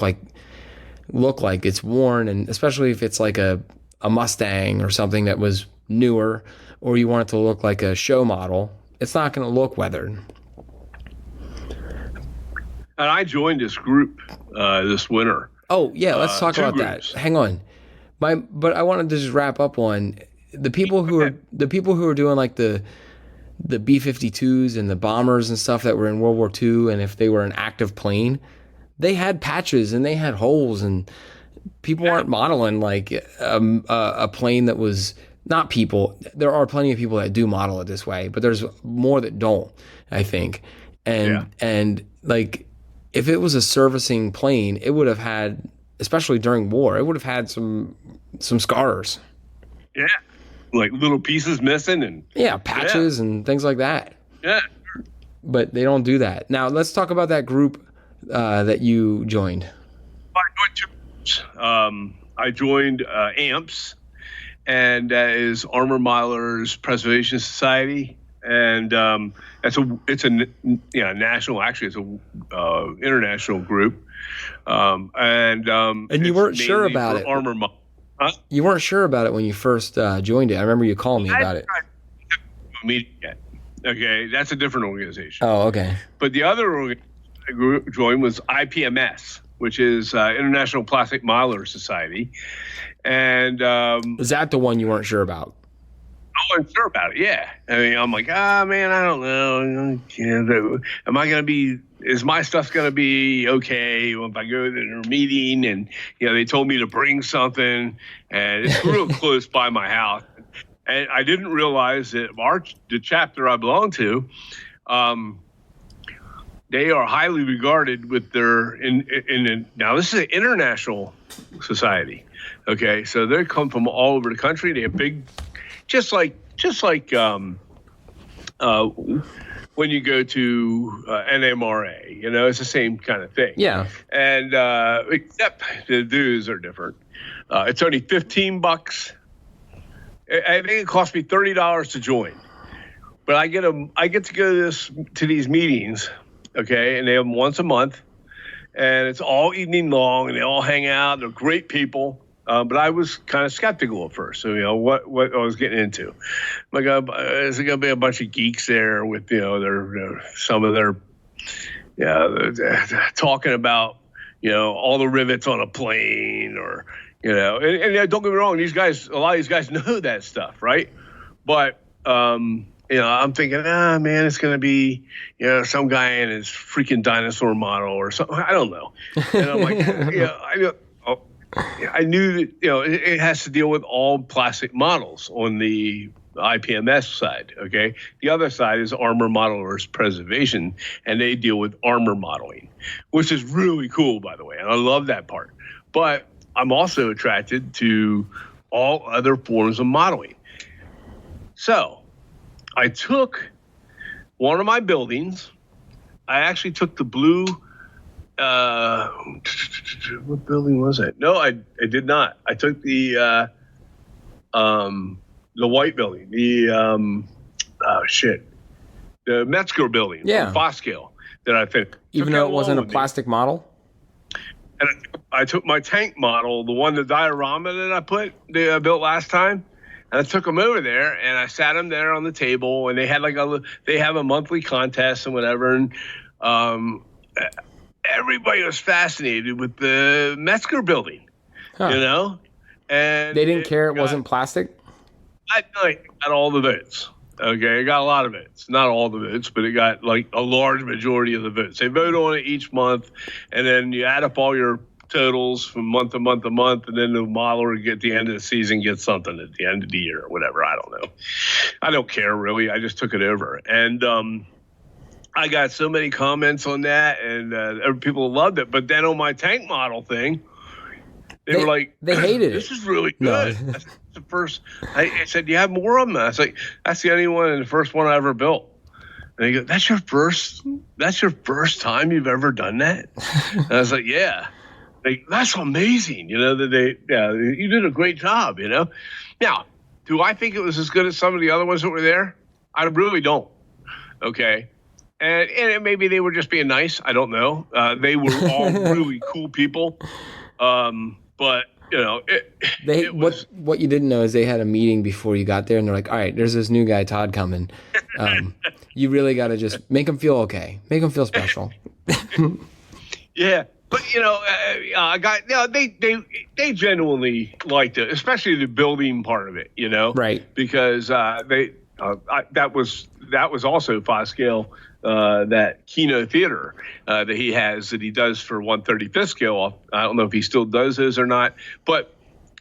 like it's worn, and especially if it's like a Mustang or something that was newer, or you want it to look like a show model. It's not going to look weathered. And I joined this group this winter. Oh yeah, let's talk about groups. that. Hang on, but I wanted to just wrap up on the people who are doing like the B-52s and the bombers and stuff that were in World War II, and if they were an active plane, they had patches and they had holes, and people aren't modeling like a plane that was not people. There are plenty of people that do model it this way, but there's more that don't, I think. And like if it was a servicing plane, it would have had, especially during war, it would have had some scars. Yeah. Like little pieces missing and patches and things like that. Yeah. But they don't do that. Now let's talk about that group that you joined. I joined two groups. I joined AMPS, and that is Armor Modelers Preservation Society, and it's a national, actually it's a international group, and you weren't sure about it. Armor Modelers. Huh? You weren't sure about it when you first joined it. I remember you calling me about it. Okay, that's a different organization. Oh, okay. But the other organization joined was IPMS, which is International Plastic Modeler Society. And is that the one you weren't sure about? I wasn't sure about it. Yeah, I mean, I'm like, man, I don't know. Am I gonna be? Is my stuff gonna be okay if I go to their meeting? And they told me to bring something, and it's real close by my house. And I didn't realize that the chapter I belong to, they are highly regarded with their now this is an international society. Okay, so they come from all over the country. They have big, just like when you go to NMRA, it's the same kind of thing. Yeah. And except the dues are different. It's only $15. I think it cost me $30 to join, but I get to go to these meetings, okay, and they have them once a month, and it's all evening long, and they all hang out. They're great people. But I was kind of skeptical at first, so what I was getting into. Like, is it going to be a bunch of geeks there with some of their talking about all the rivets on a plane, or and don't get me wrong, a lot of these guys know that stuff, right? But I'm thinking, man, it's going to be some guy in his freaking dinosaur model or something. I don't know, and I'm like, I knew that it has to deal with all plastic models on the IPMS side. Okay, the other side is Armor Modelers Preservation, and they deal with armor modeling, which is really cool, by the way, and I love that part. But I'm also attracted to all other forms of modeling. So I took one of my buildings. I actually took the blue. What building was it? No, I did not. I took the white building, the Metzger building, from Foscale that I finished. Even though it wasn't a plastic model? And I took my tank model, the diorama that I built last time, and I took them over there and I sat them there on the table, and they had they have a monthly contest and whatever, and everybody was fascinated with the Metzger building, and they didn't care it wasn't plastic. I got all the votes. Okay, it got a lot of votes. Not all the votes, but it got like a large majority of the votes. They vote on it each month, and then you add up all your totals from month to month to month, and then the modeler at the end of the season gets something at the end of the year or whatever. I don't know. I don't care really. I just took it over, and I got so many comments on that, and people loved it. But then on my tank model thing, they were like, they hated this is really good. No. That's the first. I said, you have more of them? I was like, that's the only one and the first one I ever built. And they go, that's your first time you've ever done that? And I was like, yeah. That's amazing. That you did a great job, Now, do I think it was as good as some of the other ones that were there? I really don't. Okay. And maybe they were just being nice. I don't know. They were all really cool people. But what you didn't know is they had a meeting before you got there, and they're like, all right, there's this new guy, Todd, coming. You really got to just make him feel okay. Make him feel special. Yeah. But, I got, they genuinely liked it, especially the building part of it, Right. Because that was also Foscale. That Kino Theater that he does for 135th scale. I don't know if he still does those or not, but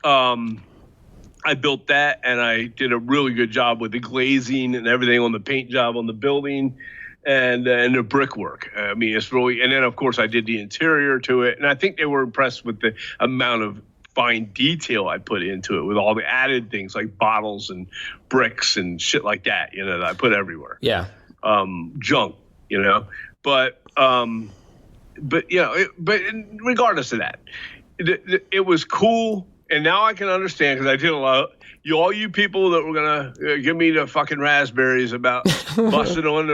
I built that, and I did a really good job with the glazing and everything on the paint job on the building and the brickwork. I mean, it's really, and then of course I did the interior to it, and I think they were impressed with the amount of fine detail I put into it with all the added things like bottles and bricks and shit like that, that I put everywhere. Yeah. Junk, but regardless of that, it was cool. And now I can understand, because I did a lot. All you people that were gonna give me the fucking raspberries about busting on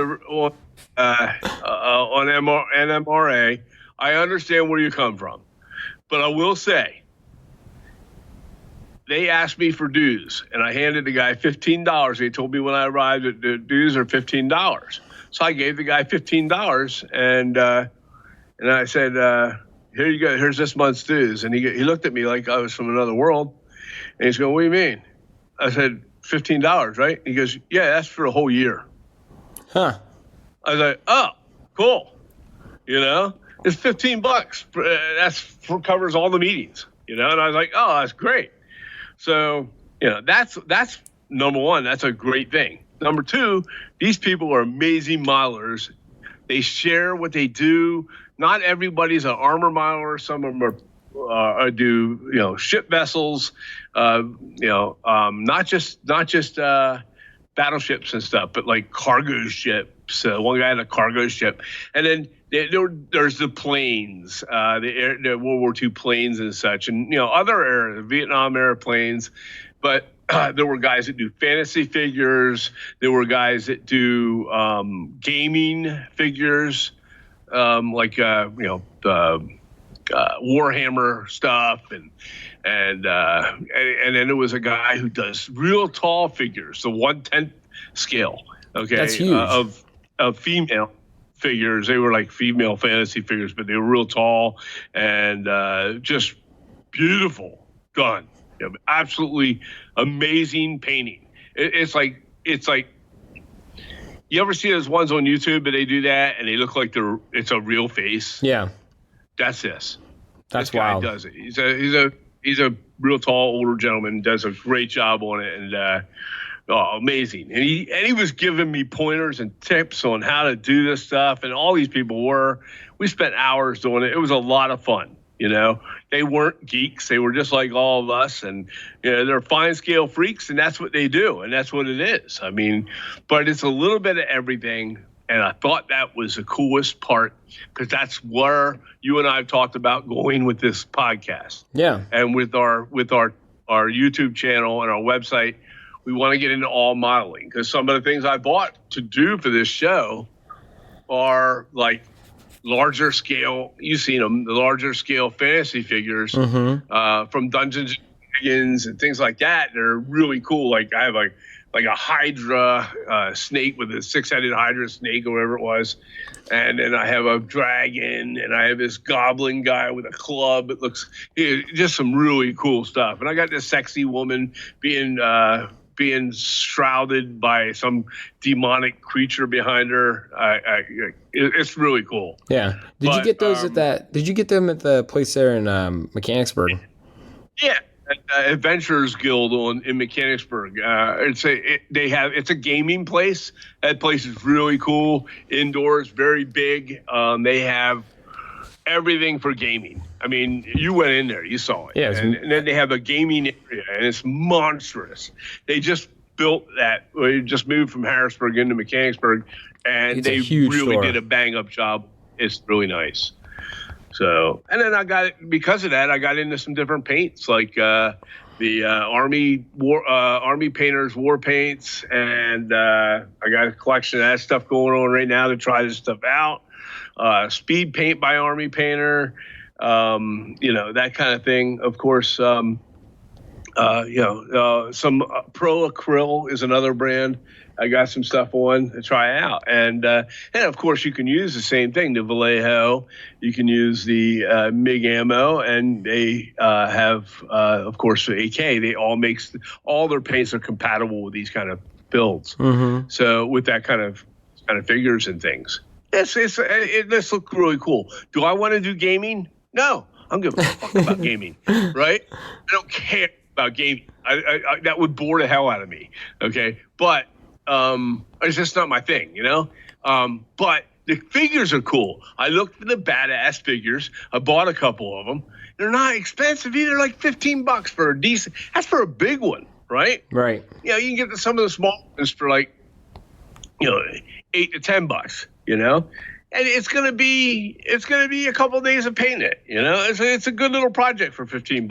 NMRA, I understand where you come from. But I will say, they asked me for dues, and I handed the guy $15. They told me when I arrived that the dues are $15. So I gave the guy $15, and And I said, here you go. Here's this month's dues. And he looked at me like I was from another world. And he's going, what do you mean? I said, $15, right? He goes, yeah, that's for a whole year. Huh. I was like, oh, cool. You know, it's $15. That's covers all the meetings, you know? And I was like, oh, that's great. So, you know, that's number one. That's a great thing. Number two, these people are amazing modelers. They share what they do. Not everybody's an armor modeler. Some of them are do, you know, ship vessels, not just battleships and stuff, but like cargo ships. One guy had a cargo ship. And then there's the planes, the World War II planes and such, and, you know, other era, Vietnam era planes. But there were guys that do fantasy figures. There were guys that do gaming figures, Warhammer stuff, and then there was a guy who does real tall figures, the 1/10 scale. Okay, that's huge. Of female figures. They were like female fantasy figures, but they were real tall and just beautiful done. Yeah, absolutely amazing painting. It's like you ever see those ones on YouTube that they do that and they look like it's a real face? Yeah, that's this. That's this guy wild. does it. He's a real tall older gentleman. Does a great job on it, and amazing. And he was giving me pointers and tips on how to do this stuff. And all these people were. We spent hours doing it. It was a lot of fun. You know, they weren't geeks. They were just like all of us, and you know, they're fine scale freaks, and that's what they do, and that's what it is. I mean, but it's a little bit of everything, and I thought that was the coolest part because that's where you and I have talked about going with this podcast. Yeah, and with our YouTube channel and our website, we want to get into all modeling because some of the things I bought to do for this show are like larger scale, you've seen them, the larger scale fantasy figures from Dungeons and Dragons and things like that. They're really cool. Like I have like a Hydra snake with a 6-headed Hydra snake or whatever it was. And then I have a dragon and I have this goblin guy with a club. It looks just some really cool stuff. And I got this sexy woman being shrouded by some demonic creature behind her. It's really cool. Yeah. Did you get those did you get them at the place there in Mechanicsburg? Yeah. Adventurers Guild in Mechanicsburg. It's a gaming place. That place is really cool. Indoors, very big. They have everything for gaming. I mean, you went in there, you saw it. Yeah, and then they have a gaming area, and it's monstrous. They just built that. We just moved from Harrisburg into Mechanicsburg, and they really did a bang-up job. It's really nice. So, and then because of that, I got into some different paints, like the Army Painters war paints, and I got a collection of that stuff going on right now to try this stuff out. Speed paint by Army Painter, that kind of thing. Of course, some Pro Acryl is another brand. I got some stuff on to try out, and of course you can use the same thing, the Vallejo. You can use the MIG ammo, and they have, of course, the AK. They all their paints are compatible with these kind of builds. Mm-hmm. So with that kind of figures and things. This looks really cool. Do I want to do gaming? No, I'm giving a fuck about gaming, right? I don't care about gaming. I that would bore the hell out of me. Okay, but it's just not my thing, you know. But the figures are cool. I looked for the badass figures. I bought a couple of them. They're not expensive either. Like $15 for a decent. That's for a big one, right? Right. You know, you can get some of the small ones for like, $8 to $10. You know, and it's gonna be a couple of days of painting it. You know, it's a good little project for $15.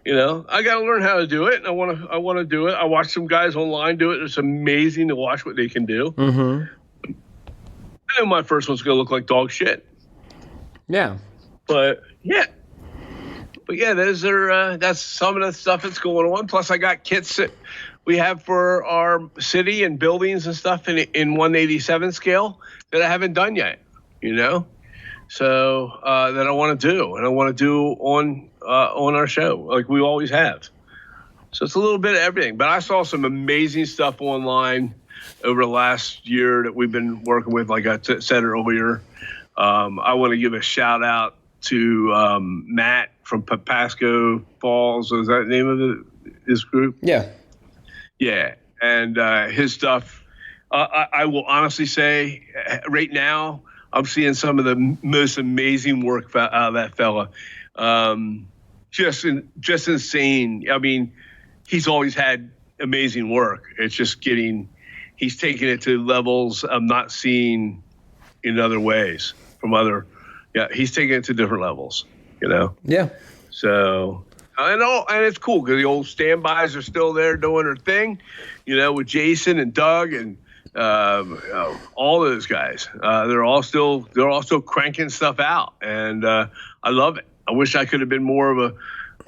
You know, I got to learn how to do it, and I want to do it. I watch some guys online do it. It's amazing to watch what they can do. Mm-hmm. I know my first one's gonna look like dog shit. Yeah, but yeah, that's some of the stuff that's going on. Plus, I got kits that we have for our city and buildings and stuff in 187 scale that I haven't done yet, you know? So that I want to do, and I want to do on our show like we always have. So it's a little bit of everything. But I saw some amazing stuff online over the last year that we've been working with. Like I said earlier, I want to give a shout out to Matt from Pasco Falls. Is that the name of his group? Yeah. Yeah. And his stuff, I will honestly say right now, I'm seeing some of the most amazing work out of that fella. Just insane. I mean, he's always had amazing work. It's just he's taking it to levels I'm not seeing in other ways he's taking it to different levels, Yeah. So, and it's cool because the old standbys are still there doing their thing, with Jason and Doug and all those guys. They're all still cranking stuff out, and I love it. I wish I could have been more of a.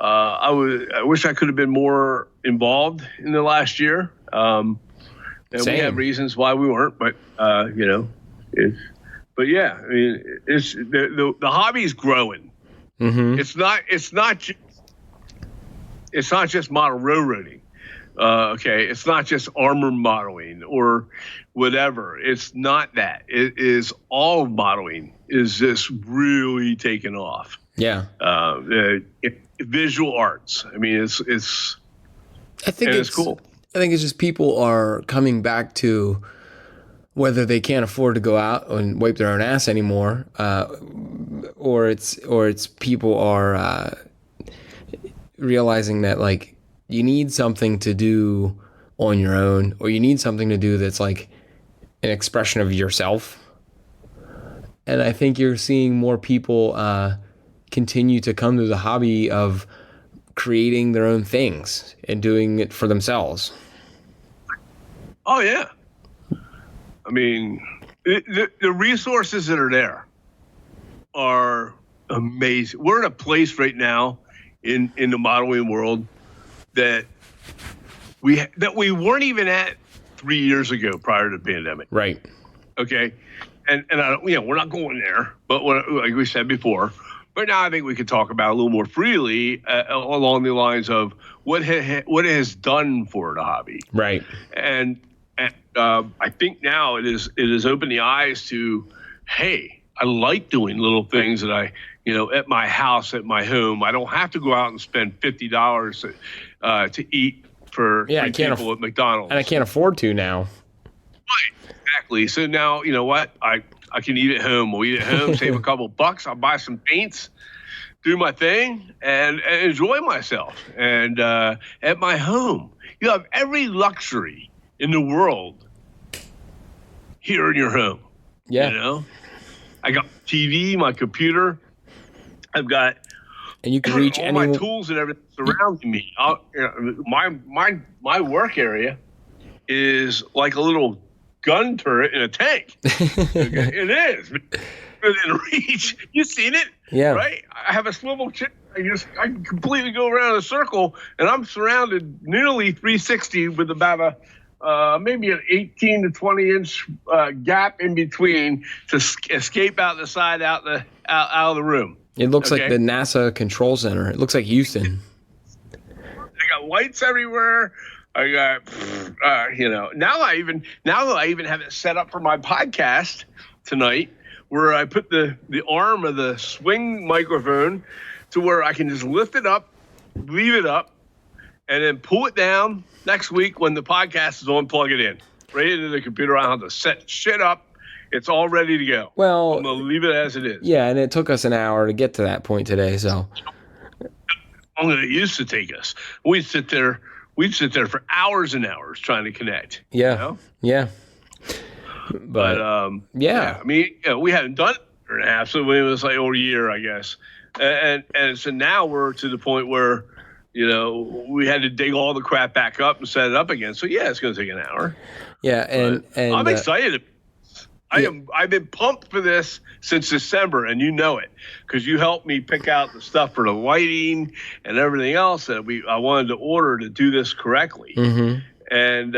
I wish I could have been more involved in the last year. And Same. We have reasons why we weren't, but but yeah, I mean, it's the hobby is growing. Mm-hmm. It's not just model railroading. Okay, it's not just armor modeling or whatever. It's not that. It is all modeling is just really taking off. Yeah. Visual arts. I mean, it's. I think it's cool. I think it's just people are coming back to whether they can't afford to go out and wipe their own ass anymore, or it's people are realizing that like you need something to do on your own, or you need something to do that's like an expression of yourself. And I think you're seeing more people continue to come to the hobby of creating their own things and doing it for themselves. Oh yeah. I mean, the resources that are there are amazing. We're in a place right now in the modeling world that we weren't even at 3 years ago prior to the pandemic. Right. Okay. And we're not going there, but like we said before, but now I think we could talk about a little more freely along the lines of what it has done for the hobby. Right. And I think now it has opened the eyes to, hey, I like doing little things that I, at my house, at my home. I don't have to go out and spend $50 to eat for three people at McDonald's. And I can't afford to now. Right, exactly. So now, you know what? I can eat at home. We'll eat at home, save a couple bucks. I'll buy some paints, do my thing, and enjoy myself. And at my home, you have every luxury in the world here in your home. Yeah. I got TV, my computer. I've got and you can reach all my tools and everything surrounding me. My work area is like a little gun turret in a tank. Okay? It is within reach. You've seen it, yeah? Right? I have a swivel chair. I can completely go around in a circle, and I'm surrounded nearly 360 with about maybe an 18 to 20 inch gap in between to escape out the side, out of the room. It looks like the NASA control center. It looks like Houston. I got lights everywhere. I got, now that I even have it set up for my podcast tonight, where I put the arm of the swing microphone to where I can just lift it up, leave it up, and then pull it down next week when the podcast is on, plug it in right into the computer. I don't have to set shit up. It's all ready to go. Well, I'm going to leave it as it is. Yeah, and it took us an hour to get to that point today, so. I'm going to used to take us. We'd sit there for hours and hours trying to connect. Yeah. Yeah. But yeah. I mean, we hadn't done it for a half, so it was like over a year, I guess. And so now we're to the point where, we had to dig all the crap back up and set it up again. So yeah, it's going to take an hour. Yeah, and I'm excited. I've been pumped for this since December, and you know it, because you helped me pick out the stuff for the lighting and everything else that I wanted to order to do this correctly. Mm-hmm. And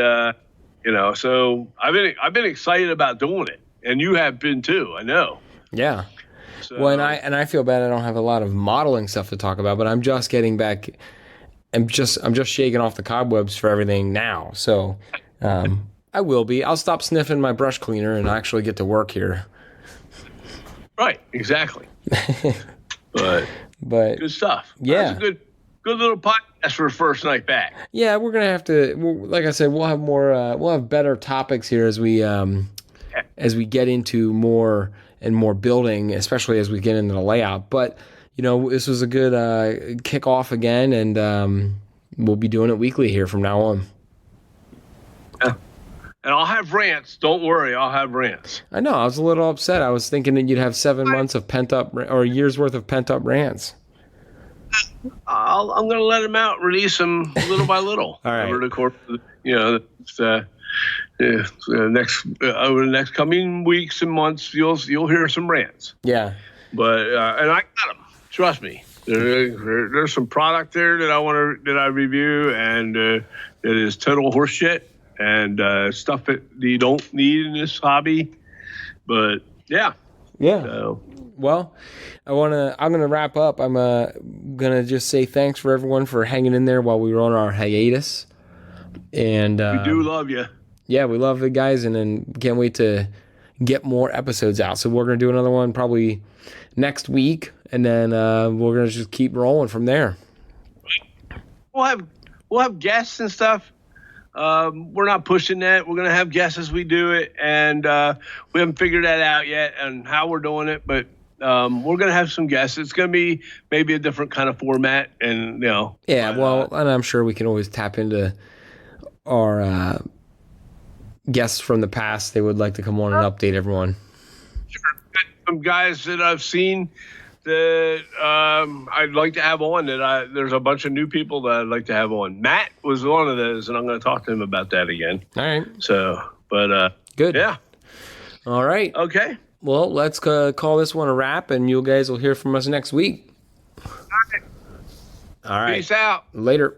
so I've been excited about doing it, and you have been too. I know. Yeah. So, Well, and I feel bad I don't have a lot of modeling stuff to talk about, but I'm just getting back. I'm just shaking off the cobwebs for everything now. So I will be. I'll stop sniffing my brush cleaner and actually get to work here. Right, exactly. but good stuff. Yeah, that's a good little podcast for a first night back. Yeah, we're gonna have to. Like I said, we'll have more. We'll have better topics here as we get into more and more building, especially as we get into the layout. But this was a good kickoff again, and we'll be doing it weekly here from now on. Yeah. And I'll have rants. Don't worry, I'll have rants. I know. I was a little upset. I was thinking that you'd have 7 months of pent up or a year's worth of pent up rants. I'm going to let them out, release them little by little. All right. Over the course, over the next coming weeks and months, you'll hear some rants. Yeah. But and I got them. Trust me. There's some product there that I review, and that is total horseshit and stuff that you don't need in this hobby. But yeah. So. Well, I'm gonna wrap up. I'm gonna just say thanks for everyone for hanging in there while we were on our hiatus. And we do love you. Yeah, we love the guys, and then can't wait to get more episodes out. So we're gonna do another one probably next week, and then we're gonna just keep rolling from there. We'll have guests and stuff. We're not pushing that. We're gonna have guests as we do it, and we haven't figured that out yet and how we're doing it, but. We're going to have some guests. It's going to be maybe a different kind of format and, Yeah, and I'm sure we can always tap into our guests from the past. They would like to come on and update everyone. Sure. Some guys that I've seen that I'd like to have on there's a bunch of new people that I'd like to have on. Matt was one of those, and I'm going to talk to him about that again. All right. So, but good. Yeah. All right. Okay. Well, let's call this one a wrap, and you guys will hear from us next week. All right. All right. Peace out. Later.